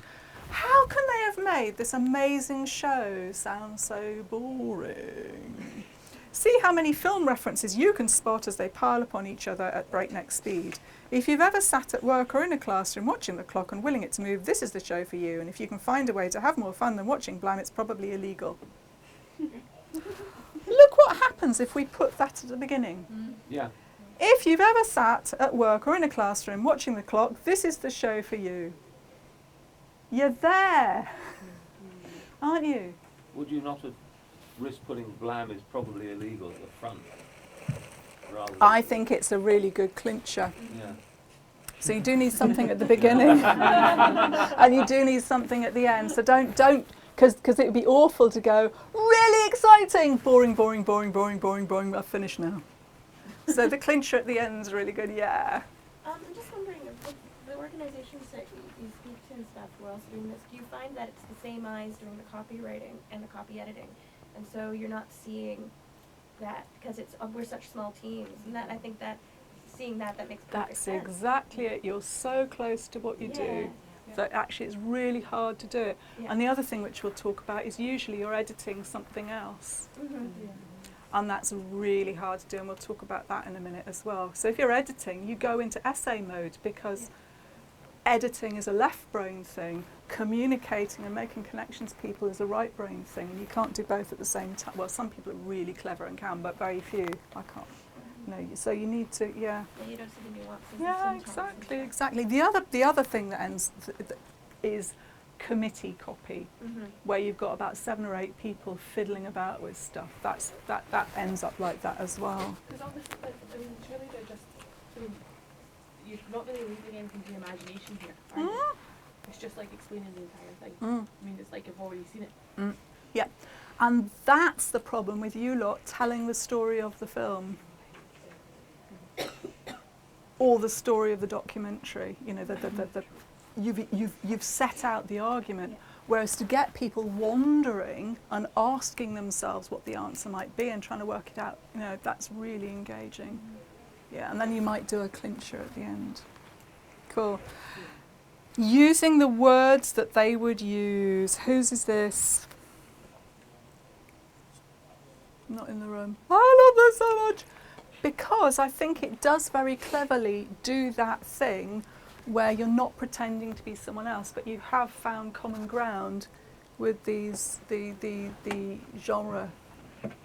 How can they have made this amazing show sound so boring? See how many film references you can spot as they pile upon each other at breakneck speed. If you've ever sat at work or in a classroom watching the clock and willing it to move, this is the show for you. And if you can find a way to have more fun than watching Blam, it's probably illegal. Look what happens if we put that at the beginning. Yeah. If you've ever sat at work or in a classroom watching the clock, this is the show for you. You're there, aren't you? Would you not have risked putting Blam is probably illegal at the front? Rather than I think it's a really good clincher. Yeah. So you do need something at the beginning, and you do need something at the end. So don't, because it would be awful to go, really exciting, boring, boring, boring, boring, boring, boring, I've finished now. So the clincher at the end is really good, yeah. I'm just wondering, if the organisations that you speak to and stuff who are also doing this, do you find that it's the same eyes doing the copywriting and the copy editing, and so you're not seeing that because it's we're such small teams, and that I think that seeing that makes perfect That's sense. exactly it. You're so close to what you do that actually it's really hard to do it. Yeah. And the other thing which we'll talk about is usually you're editing something else. And that's really hard to do, and we'll talk about that in a minute as well. So if you're editing, you go into essay mode because editing is a left brain thing, communicating and making connections to people is a right brain thing, and you can't do both at the same time. Well, some people are really clever and can, but very few. I can't. No, so you need to, Yeah, you don't see the nuances. Yeah, exactly. The other thing that ends is committee copy, where you've got about 7 or 8 people fiddling about with stuff. That ends up like that as well. Because obviously, I mean, surely they're just, I mean, you're not really leaving anything to your imagination here, are you? It's just like explaining the entire thing. I mean, it's like you've already seen it. Yeah, and that's the problem with you lot telling the story of the film. Or the story of the documentary, you know, you've set out the argument, whereas to get people wondering and asking themselves what the answer might be and trying to work it out, you know, that's really engaging. Yeah, and then you might do a clincher at the end. Cool. Using the words that they would use. Whose is this? Not in the room. I love this so much. Because I think it does very cleverly do that thing where you're not pretending to be someone else, but you have found common ground with the genre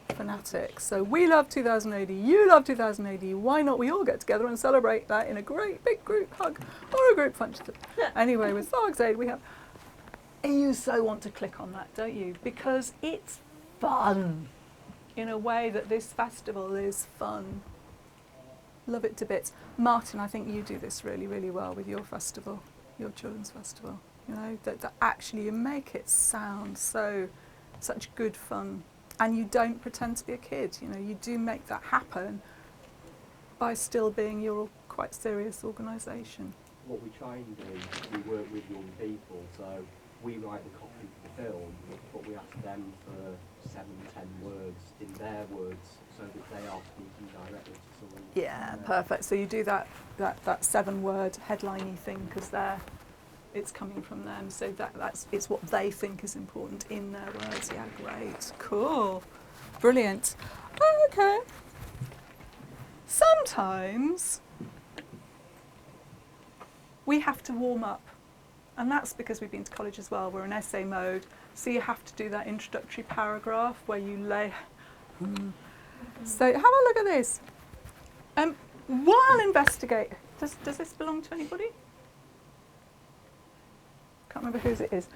fanatics. So we love 2000 AD, you love 2000 AD, why not we all get together and celebrate that in a great big group hug or a group punch. Anyway, with Tharg's aid we have... You so want to click on that, don't you? Because it's fun. In a way that this festival is fun. Love it to bits. Martin, I think you do this really, really well with your festival, your children's festival. You know, that actually you make it sound such good fun. And you don't pretend to be a kid, you know, you do make that happen by still being your quite serious organisation. What we try and do is we work with young people, so we write the copy for the film, but we ask them for 7, 10 words in their words so that they are speaking directly to someone. Yeah, perfect. So you do that 7-word headline-y thing because it's coming from them, so it's what they think is important in their words. Yeah, great, cool, brilliant. Okay. Sometimes we have to warm up, and that's because we've been to college as well. We're in essay mode, so you have to do that introductory paragraph where you lay. So have a look at this. While investigating, does this belong to anybody? Can't remember whose it is.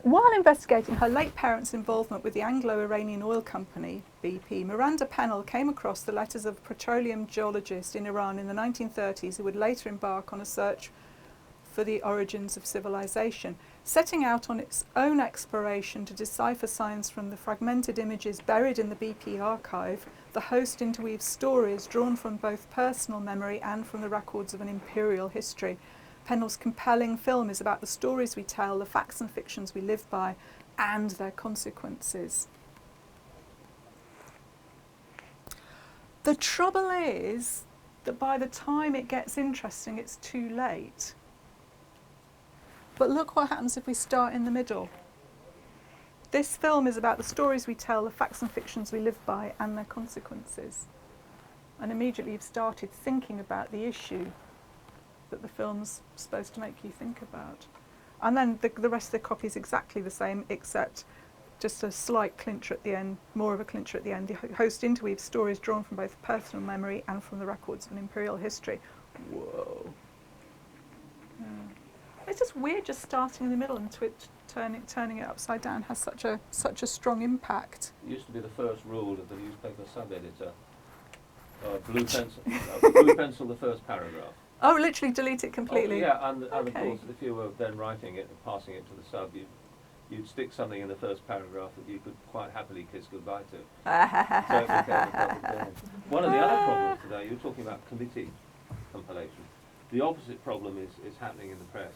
While investigating her late parents' involvement with the Anglo-Iranian oil company, BP, Miranda Pennell came across the letters of a petroleum geologist in Iran in the 1930s who would later embark on a search for the origins of civilization. Setting out on its own exploration to decipher signs from the fragmented images buried in the BP archive, the host interweaves stories drawn from both personal memory and from the records of an imperial history. Pennell's compelling film is about the stories we tell, the facts and fictions we live by, and their consequences. The trouble is that by the time it gets interesting, it's too late. But look what happens if we start in the middle. This film is about the stories we tell, the facts and fictions we live by, and their consequences. And immediately you've started thinking about the issue that the film's supposed to make you think about. And then the rest of the copy is exactly the same, except just a slight clincher at the end, more of a clincher at the end. The host interweaves stories drawn from both personal memory and from the records of an imperial history. Whoa. Yeah. It's just weird just starting in the middle and turning it upside down has such a strong impact. It used to be the first rule of the newspaper sub-editor. Blue pencil the first paragraph. Oh, literally delete it completely? Oh, yeah, and okay. of course, if you were then writing it and passing it to the sub, you'd stick something in the first paragraph that you could quite happily kiss goodbye to. So it became a problem. One of the other problems today, you were talking about committee compilation. The opposite problem is happening in the press.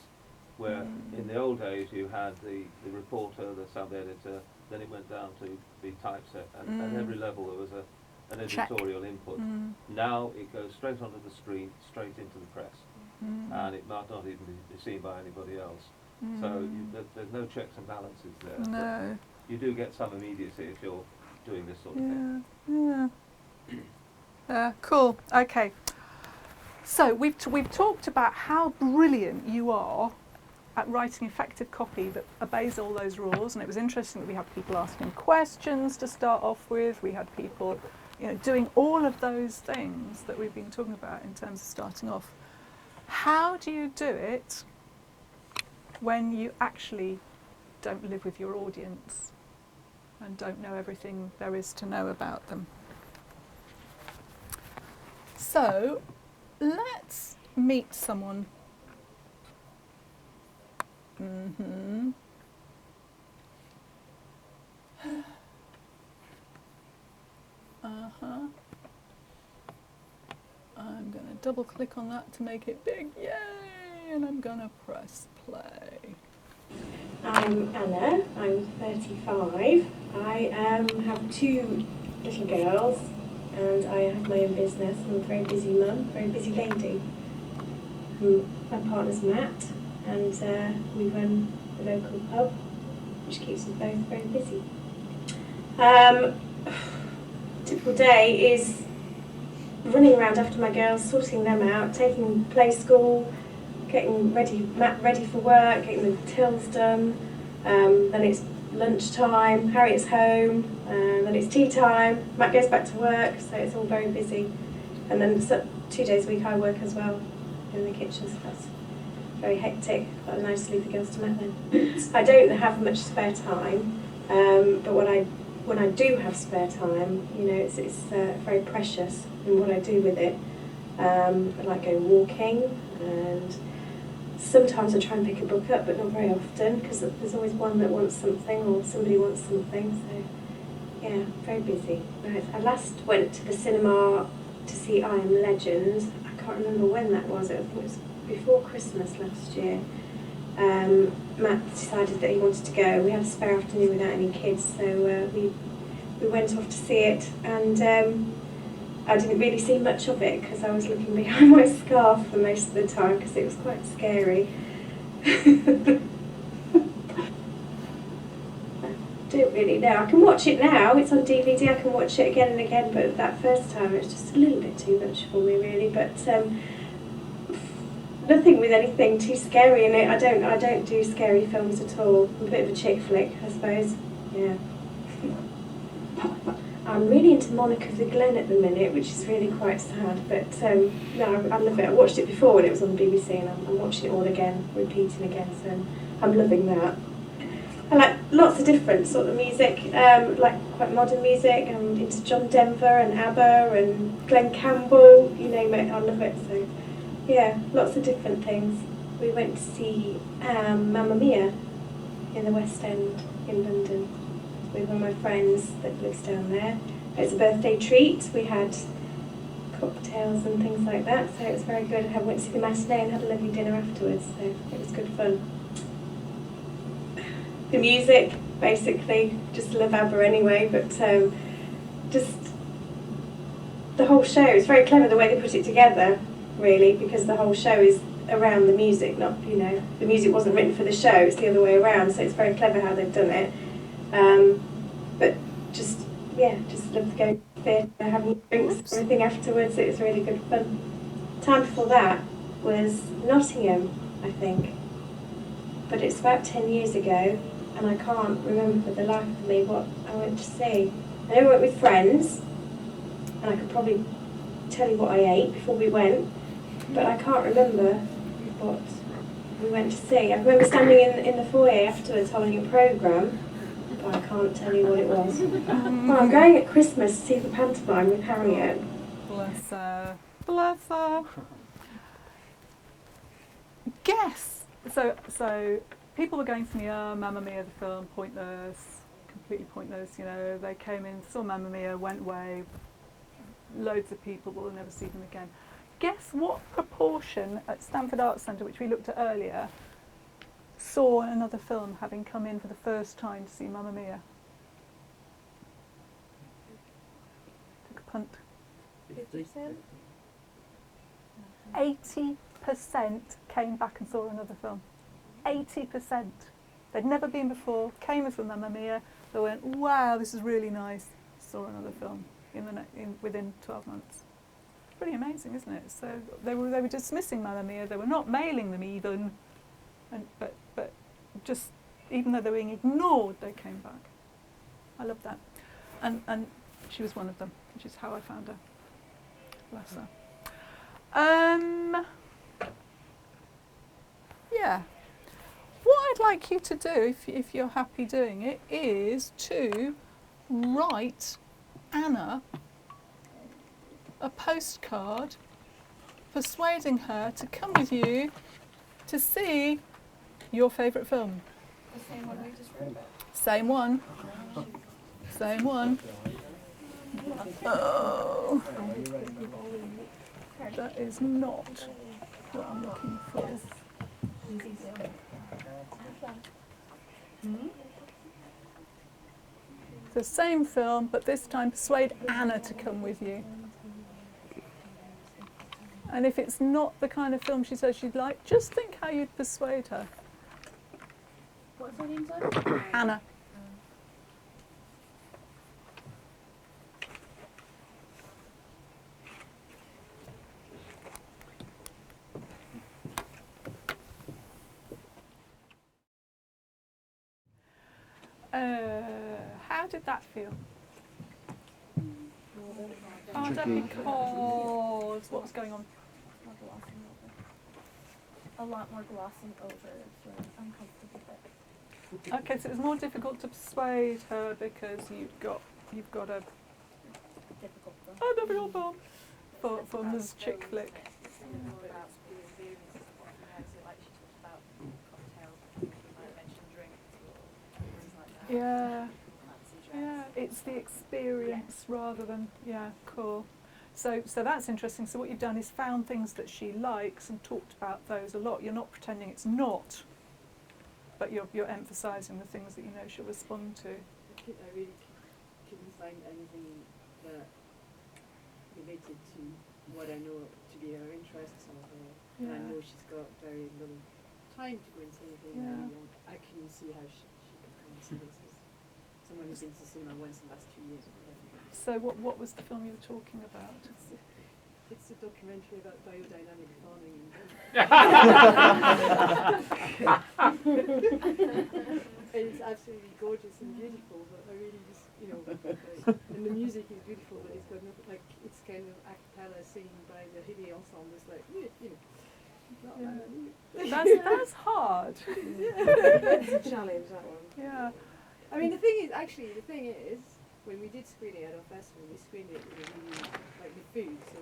where in the old days you had the reporter, the sub-editor, then it went down to the typeset, and at every level there was an editorial input. Now it goes straight onto the screen, straight into the press, and it might not even be seen by anybody else. So there's no checks and balances there. No. You do get some immediacy if you're doing this sort of thing. Yeah. Cool. Okay. So we've talked about how brilliant you are at writing effective copy that obeys all those rules, and it was interesting that we had people asking questions to start off with. We had people, doing all of those things that we've been talking about in terms of starting off. How do you do it when you actually don't live with your audience and don't know everything there is to know about them? So let's meet someone. I'm going to double click on that to make it big. Yay! And I'm going to press play. I'm Anna, I'm 35. I have 2 little girls and I have my own business. I'm a very busy mum, very busy lady. My partner's Matt and we run a local pub which keeps us both very busy. Typical day is running around after my girls, sorting them out, taking them to play school, getting Matt ready for work, getting the tills done, then it's lunchtime, Harriet's home, then it's tea time, Matt goes back to work, so it's all very busy. And then 2 days a week I work as well in the kitchen, so that's very hectic, but I managed to leave the girls to Matt then. I don't have much spare time, but when I do have spare time, it's very precious in what I do with it. I like going walking, and sometimes I try and pick a book up, but not very often, because there's always one that wants something or somebody wants something, so yeah, very busy. Right. I last went to the cinema to see I Am Legend. I can't remember when that was, I think it was before Christmas last year. Matt decided that he wanted to go. We had a spare afternoon without any kids, so we went off to see it, and I didn't really see much of it because I was looking behind my scarf for most of the time because it was quite scary. I don't really know. I can watch it now, it's on DVD, I can watch it again and again, but that first time it was just a little bit too much for me really, but nothing with anything too scary in it. I don't do scary films at all. I'm a bit of a chick flick, I suppose. Yeah. I'm really into Monica the Glen at the minute, which is really quite sad, but no, I love it. I watched it before when it was on the BBC, and I'm watching it all again, repeating again, so I'm loving that. I like lots of different sort of music, like quite modern music. I'm into John Denver and ABBA and Glenn Campbell, you name it, I love it. So yeah, lots of different things. We went to see Mamma Mia in the West End in London with one of my friends that lives down there. It's a birthday treat. We had cocktails and things like that, so it was very good. I went to see the matinee and had a lovely dinner afterwards, so it was good fun. The music, basically, just love ABBA anyway, but just the whole show, it's very clever the way they put it together, really, because the whole show is around the music, not, the music wasn't written for the show, it's the other way around, so it's very clever how they've done it. But just love to go to the theatre, having drinks and everything afterwards, it was really good fun. Time before that was Nottingham, I think, but it's about 10 years ago, and I can't remember for the life of me what I went to see. I know I went with friends, and I could probably tell you what I ate before we went, but I can't remember what we went to see. I remember standing in the foyer afterwards holding a programme, but I can't tell you what it was. Well, I'm going at Christmas to see the pantomime with Harriet. Bless her. Bless her. Guess. So people were going to me, Mamma Mia, the film, pointless, completely pointless. They came in, saw Mamma Mia, went away. Loads of people will never see them again. Guess what proportion at Stanford Arts Centre, which we looked at earlier, saw another film having come in for the first time to see Mamma Mia? Took a punt. 50%? 80% came back and saw another film. 80%. They'd never been before, came in for Mamma Mia, they went, wow, this is really nice, saw another film within 12 months. Pretty amazing, isn't it? So they were dismissing Mamma Mia, they were not mailing them even, but just, even though they were being ignored, they came back. I love that. And she was one of them, which is how I found her. Bless her. Yeah. What I'd like you to do, if you're happy doing it, is to write Anna a postcard persuading her to come with you to see your favourite film. The same one we just read about. Same one. Same one. Oh, that is not what I'm looking for. The same film, but this time persuade Anna to come with you. And if it's not the kind of film she says she'd like, just think how you'd persuade her. What's her name, sorry? Anna. How did that feel? Harder because what was going on? More glossing over. A lot more glossing over the uncomfortable bit. Okay, so it was more difficult to persuade her because you've got a difficult film for Ms. Chick Flick. Yeah, yeah, it's the experience rather than, yeah, cool. So that's interesting. So what you've done is found things that she likes and talked about those a lot. You're not pretending it's not, but you're emphasising the things that you know she'll respond to. I really couldn't find anything that related to what I know to be her interests or her. And I know she's got very little time to go and see anything. Yeah. I couldn't see how she could come and see this as someone who's been to cinema once in the last 2 years. So what was the film you were talking about? It's a documentary about biodynamic farming. And it's absolutely gorgeous and beautiful, but I really just, and the music is beautiful, but it's got no, it's kind of a cappella singing by the Hippie ensemble. It's like, That's hard. It's a challenge, that one. Yeah. I mean, the thing is, when we did screen it at our festival, we screened it with the food. So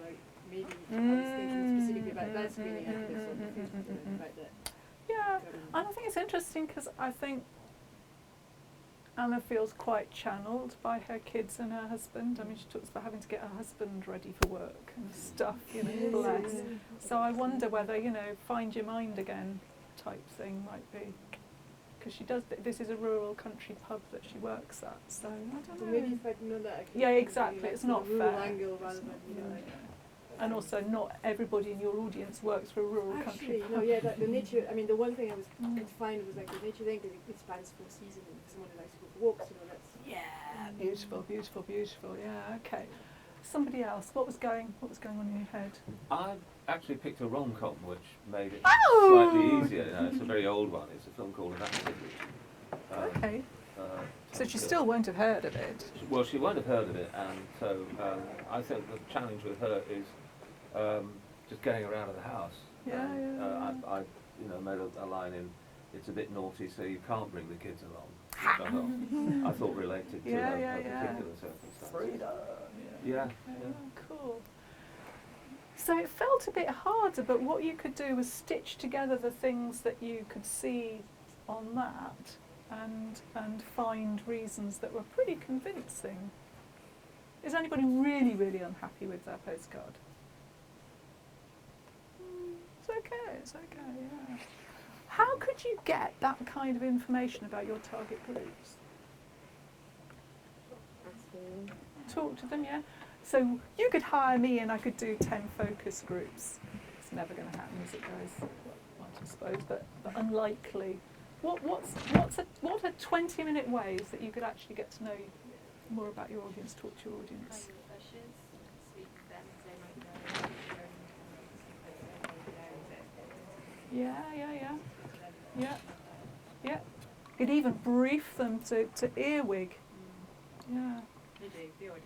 maybe I was thinking specifically about that screening and the food about that. Yeah, and I think it's interesting because I think Anna feels quite channeled by her kids and her husband. I mean, she talks about having to get her husband ready for work and stuff, bless. So I wonder whether, find your mind again type thing might be. Because she does, this is a rural country pub that she works at, so I don't know. Maybe if I'd known that, I could. Yeah, exactly, it's not rural fair. Angle rather than, And also, not everybody in your audience works for a rural country pub. The nature, I mean, the one thing I was trying to find was the nature thing, because it spans 4 seasons, and for someone who likes to go for walks, that's... Yeah, beautiful, beautiful, beautiful, yeah, okay. Somebody else, what was going on in your head? I actually picked a rom-com, which made it Oh! slightly easier. It's a very old one. It's a film called Activity. Okay. So she still won't have heard of it. Well, she won't have heard of it, and so I think the challenge with her is just getting her out of the house. I made a line in, it's a bit naughty, so you can't bring the kids along. Which I thought related to her particular circumstances. Freedom. Yeah. Cool. So it felt a bit harder, but what you could do was stitch together the things that you could see on that and find reasons that were pretty convincing. Is anybody really, really unhappy with their postcard? It's okay, yeah. How could you get that kind of information about your target groups? Asking. Talk to them, yeah? So you could hire me and I could do 10 focus groups. It's never going to happen as it goes, well, I suppose, but unlikely. What are 20-minute ways that you could actually get to know more about your audience, talk to your audience? Yeah. You'd even brief them to earwig. Yeah. They already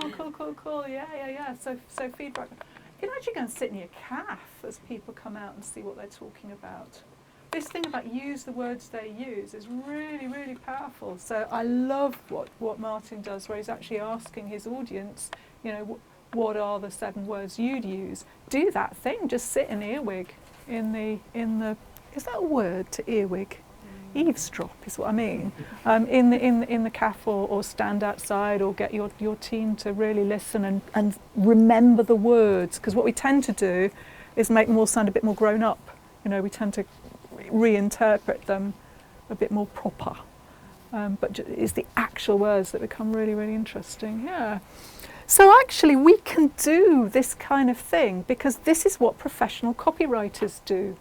do. Cool. Yeah. So feedback. You can actually go and sit in your calf as people come out and see what they're talking about. This thing about use the words they use is really, really powerful. So I love what Martin does, where he's actually asking his audience, you know, what are the 7 words you'd use? Do that thing. Just sit in earwig in the. Is that a word, to earwig? Eavesdrop is what I mean. In the cafe or stand outside, or get your team to really listen and remember the words, because what we tend to do is make them all sound a bit more grown up. You know, we tend to reinterpret them a bit more proper. But it's the actual words that become really, really interesting. Yeah. So actually we can do this kind of thing because this is what professional copywriters do.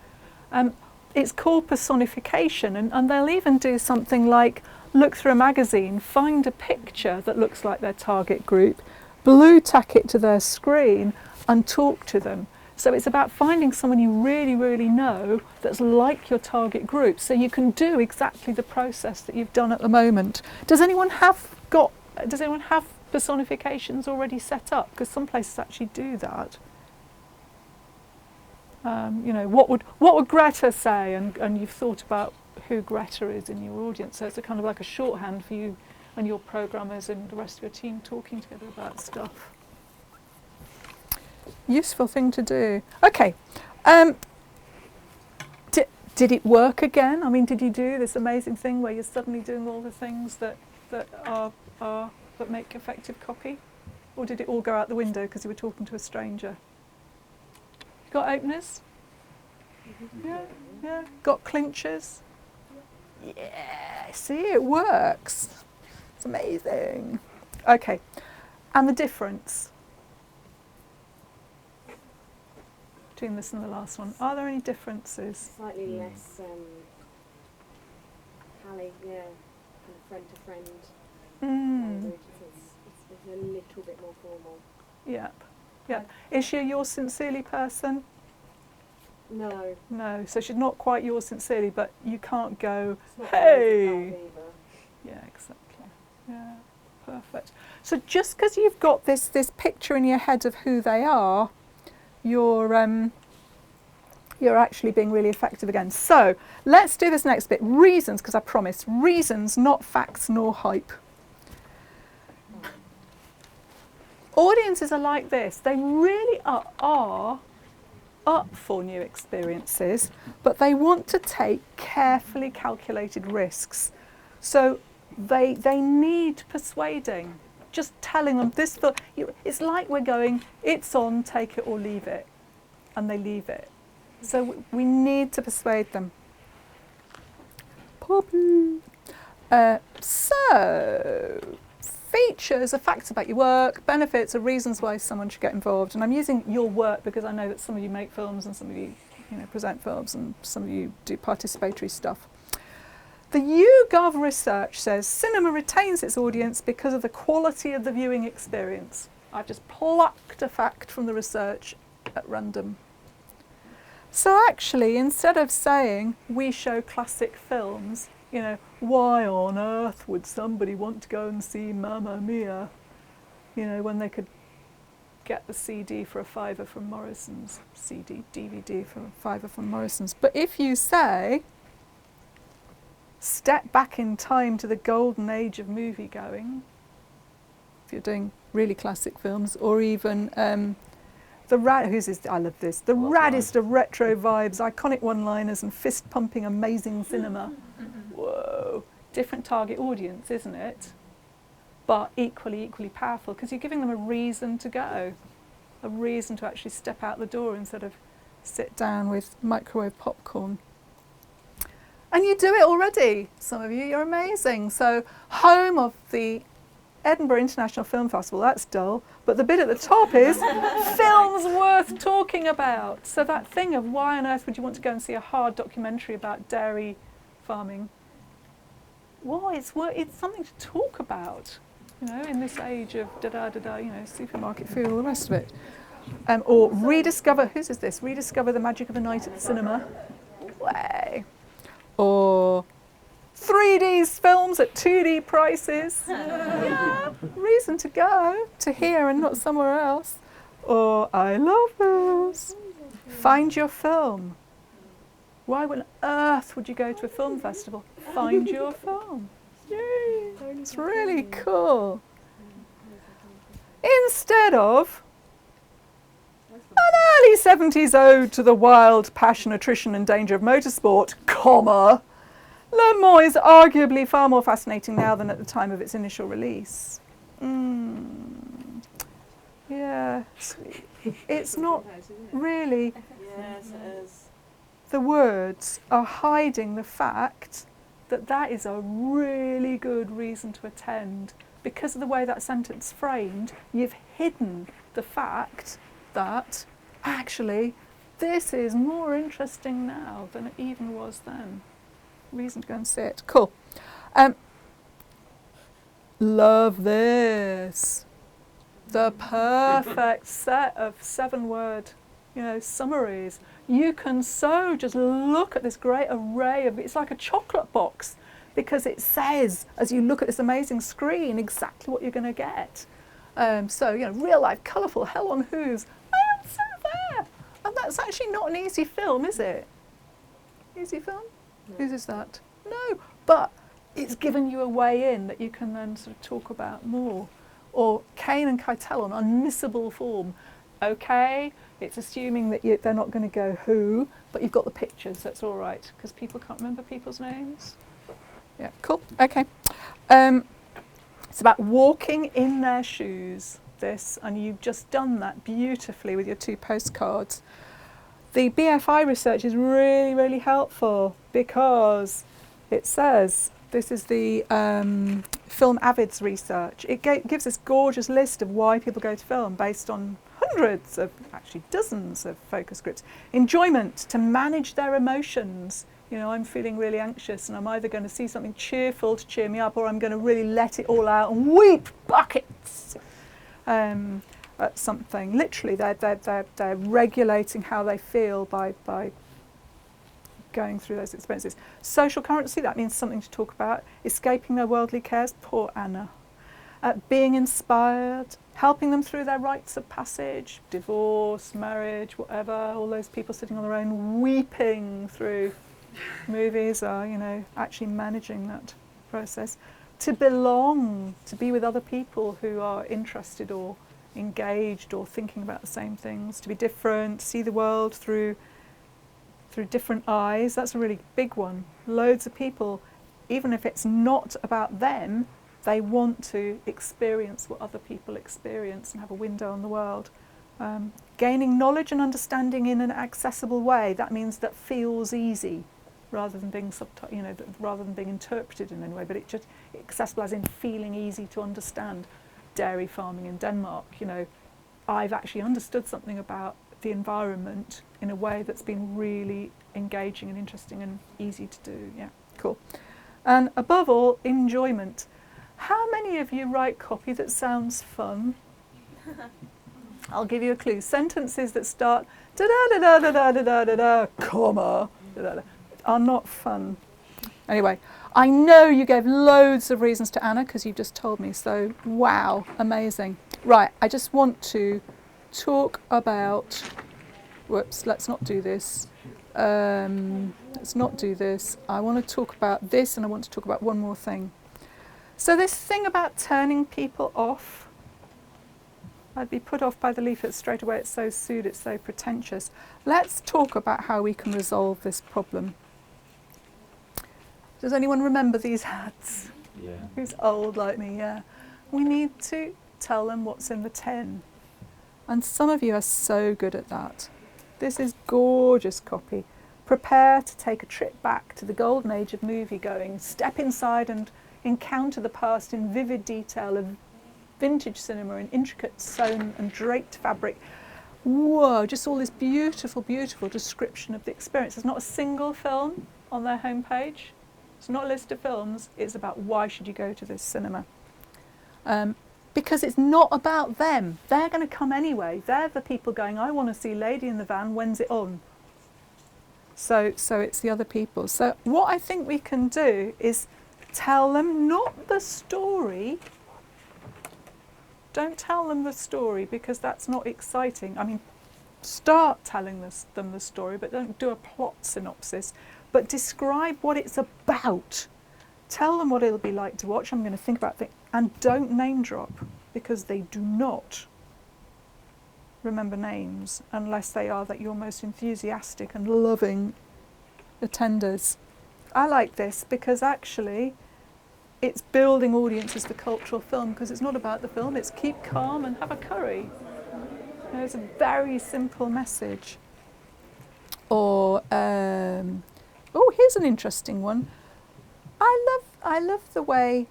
It's called personification, and they'll even do something like look through a magazine, find a picture that looks like their target group, blue tack it to their screen and talk to them. So it's about finding someone you really, really know that's like your target group, so you can do exactly the process that you've done at the moment. Does anyone have personifications already set up? Because some places actually do that. You know, what would Greta say? And you've thought about who Greta is in your audience. So it's a kind of like a shorthand for you and your programmers and the rest of your team talking together about stuff. Useful thing to do. Okay. Did it work again? I mean, did you do this amazing thing where you're suddenly doing all the things that make effective copy? Or did it all go out the window because you were talking to a stranger? Got openers? Yeah. Got clinchers? Yeah, see, it works. It's amazing. Okay, and the difference between this and the last one. Are there any differences? Slightly less kind of friend to friend language. It's a little bit more formal. Yep. Is she a yours sincerely person? No. So she's not quite yours sincerely, but you can't go, It's not hey! Yeah, exactly. Yeah, perfect. So just because you've got this picture in your head of who they are, you're actually being really effective again. So let's do this next bit. Reasons, because I promised. Reasons, not facts nor hype. Audiences are like this. They really are up for new experiences, but they want to take carefully calculated risks. So they need persuading. Just telling them this. It's like we're going, it's on, take it or leave it. And they leave it. So we need to persuade them. Poppy. So features are facts about your work, benefits are reasons why someone should get involved. And I'm using your work because I know that some of you make films and some of you present films and some of you do participatory stuff. The YouGov research says cinema retains its audience because of the quality of the viewing experience. I've just plucked a fact from the research at random. So actually, instead of saying we show classic films, why on earth would somebody want to go and see Mamma Mia, when they could get the CD for a £5 from Morrison's, DVD for a £5 from Morrison's. But if you say, step back in time to the golden age of movie going, if you're doing really classic films, or even I love this, the raddest of retro vibes, iconic one-liners and fist-pumping amazing cinema. Whoa, different target audience, isn't it? But equally powerful, because you're giving them a reason to go, a reason to actually step out the door instead of sit down with microwave popcorn. And you do it already. Some of you, you're amazing. So, home of the Edinburgh International Film Festival, that's dull, but the bit at the top is films worth talking about. So that thing of why on earth would you want to go and see a hard documentary about dairy farming? Well, it's something to talk about, you know, in this age of da-da-da-da, you know, supermarket food, all the rest of it. Or rediscover, whose is this? Rediscover the magic of a night at the cinema. Way. Or 3D films at 2D prices. Yeah, reason to go to here and not somewhere else. Or I love this. Find your film. Why on earth would you go to a film festival? Find your film. Yay. It's really cool. Instead of an early 70s ode to the wild passion, attrition and danger of motorsport, comma, Le Mans is arguably far more fascinating now than at the time of its initial release. Yeah, it's not really. Yes, it is. The words are hiding the fact that that is a really good reason to attend. Because of the way that sentence framed, you've hidden the fact that actually this is more interesting now than it even was then. Reason to go and see it. Cool. Love this. The perfect set of 7-word, you know, summaries. You can so just look at this great array of, it's like a chocolate box, because it says, as you look at this amazing screen, exactly what you're going to get. So, you know, real life, colourful, hell on who's, I am so there. And that's actually not an easy film, is it? Easy film? No. Whose is that? No, but it's given you a way in that you can then sort of talk about more. Or Kane and Keitel on unmissable form. Okay, it's assuming that they're not going to go who, but you've got the pictures, that's all right, because people can't remember people's names. Yeah, cool, okay. It's about walking in their shoes, this, and you've just done that beautifully with your 2 postcards. The BFI research is really, really helpful because it says, this is the Film Avids research. It gives this gorgeous list of why people go to film based on hundreds of, actually dozens of focus groups. Enjoyment, to manage their emotions. You know, I'm feeling really anxious and I'm either going to see something cheerful to cheer me up or I'm going to really let it all out and weep buckets at something. Literally, they're regulating how they feel by going through those experiences. Social currency, that means something to talk about. Escaping their worldly cares, poor Anna. Being inspired, helping them through their rites of passage, divorce, marriage, whatever, all those people sitting on their own weeping through movies are, you know, actually managing that process. To belong, to be with other people who are interested or engaged or thinking about the same things, to be different, see the world through different eyes. That's a really big one. Loads of people, even if it's not about them, they want to experience what other people experience and have a window on the world. Gaining knowledge and understanding in an accessible way, that means that feels easy rather than being rather than being interpreted in any way, but it just accessible as in feeling easy to understand. Dairy farming in Denmark, you know, I've actually understood something about the environment in a way that's been really engaging and interesting and easy to do. Yeah, cool. And above all, enjoyment. How many of you write copy that sounds fun? I'll give you a clue. Sentences that start da da da da da da da da da, comma, da da da, are not fun. Anyway, I know you gave loads of reasons to Anna because you've just told me, so wow, amazing. Right, I just want to talk about, whoops, let's not do this. Let's not do this. I want to talk about this and I want to talk about one more thing. So this thing about turning people off, I'd be put off by the leaflet straight away, it's so pseudo, it's so pretentious. Let's talk about how we can resolve this problem. Does anyone remember these hats? Yeah. Who's old like me? Yeah. We need to tell them what's in the tin. And some of you are so good at that. This is gorgeous copy. Prepare to take a trip back to the golden age of movie-going. Step inside and encounter the past in vivid detail of vintage cinema in intricate sewn and draped fabric. Whoa, just all this beautiful, beautiful description of the experience. There's not a single film on their homepage. It's not a list of films. It's about why should you go to this cinema. Because it's not about them. They're going to come anyway. They're the people going, I want to see Lady in the Van, when's it on? So it's the other people. So what I think we can do is tell them not the story. Don't tell them the story because that's not exciting. I mean, start telling them the story, but don't do a plot synopsis. But describe what it's about. Tell them what it'll be like to watch. I'm going to think about things. And don't name drop because they do not remember names unless they are that your most enthusiastic and loving attenders. I like this because actually it's building audiences for cultural film because it's not about the film, it's keep calm and have a curry. You know, it's a very simple message. Or, oh, here's an interesting one. I love the way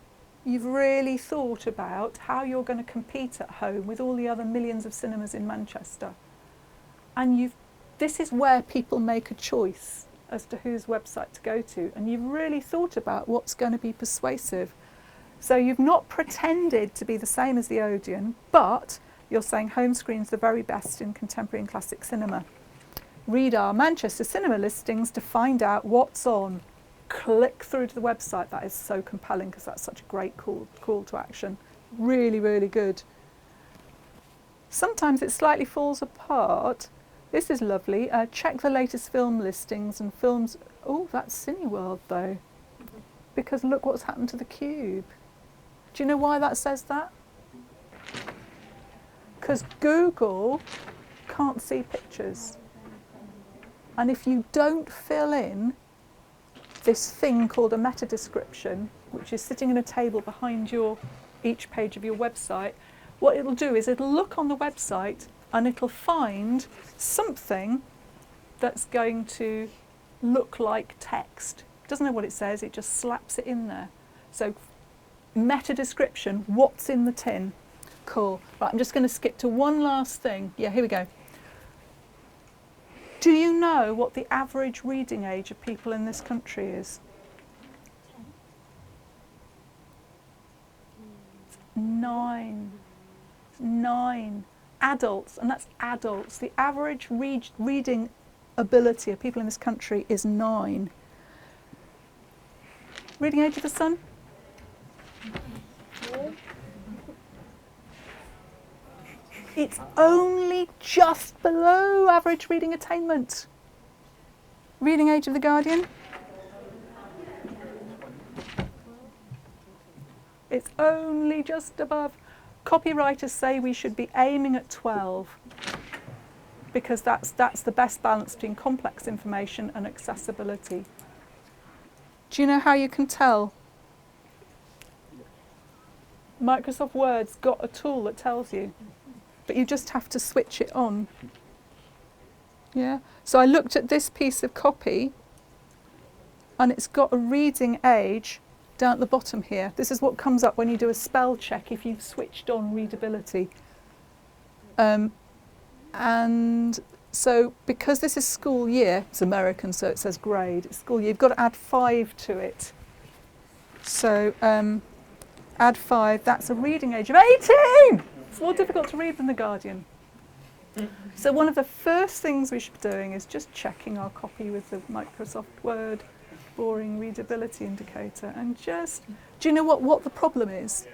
you've really thought about how you're going to compete at home with all the other millions of cinemas in Manchester. And this is where people make a choice as to whose website to go to. And you've really thought about what's going to be persuasive. So you've not pretended to be the same as the Odeon, but you're saying home screen's the very best in contemporary and classic cinema. Read our Manchester cinema listings to find out what's on. Click through to the website. That is so compelling because that's such a great call to action. Really, really good. Sometimes it slightly falls apart. This is lovely. Check the latest film listings and films. Oh, that's Cineworld though. Because look what's happened to the Cube. Do you know why that says that? Because Google can't see pictures. And if you don't fill in this thing called a meta description, which is sitting in a table behind each page of your website, what it'll do is it'll look on the website and it'll find something that's going to look like text. It doesn't know what it says, it just slaps it in there. So meta description, what's in the tin? Cool. Right, I'm just going to skip to one last thing. Yeah, here we go. Do you know what the average reading age of people in this country is? 9. 9. Adults, and that's adults. The average reading ability of people in this country is 9. Reading age of the sun? It's only just below average reading attainment. Reading age of the Guardian? It's only just above. Copywriters say we should be aiming at 12 because that's the best balance between complex information and accessibility. Do you know how you can tell? Microsoft Word's got a tool that tells you. But you just have to switch it on. Yeah. So I looked at this piece of copy and it's got a reading age down at the bottom here. This is what comes up when you do a spell check if you've switched on readability. And so because this is school year, it's American so it says grade, it's school year, you've got to add 5 to it. So add 5, that's a reading age of 18! It's more difficult to read than The Guardian. So one of the first things we should be doing is just checking our copy with the Microsoft Word boring readability indicator and just, do you know what the problem is?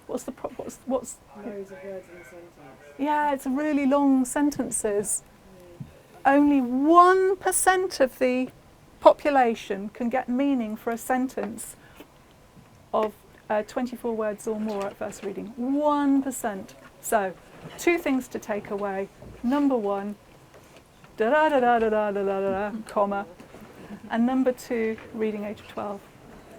What's the what's Loads of words in a sentence. Yeah, it's really long sentences. Only 1% of the population can get meaning for a sentence of 24 words or more at first reading. 1%. So, 2 things to take away. Number 1, comma. And number 2, reading age of 12.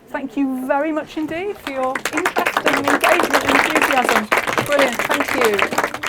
Thank you very much indeed for your interest and engagement and enthusiasm. Brilliant, thank you.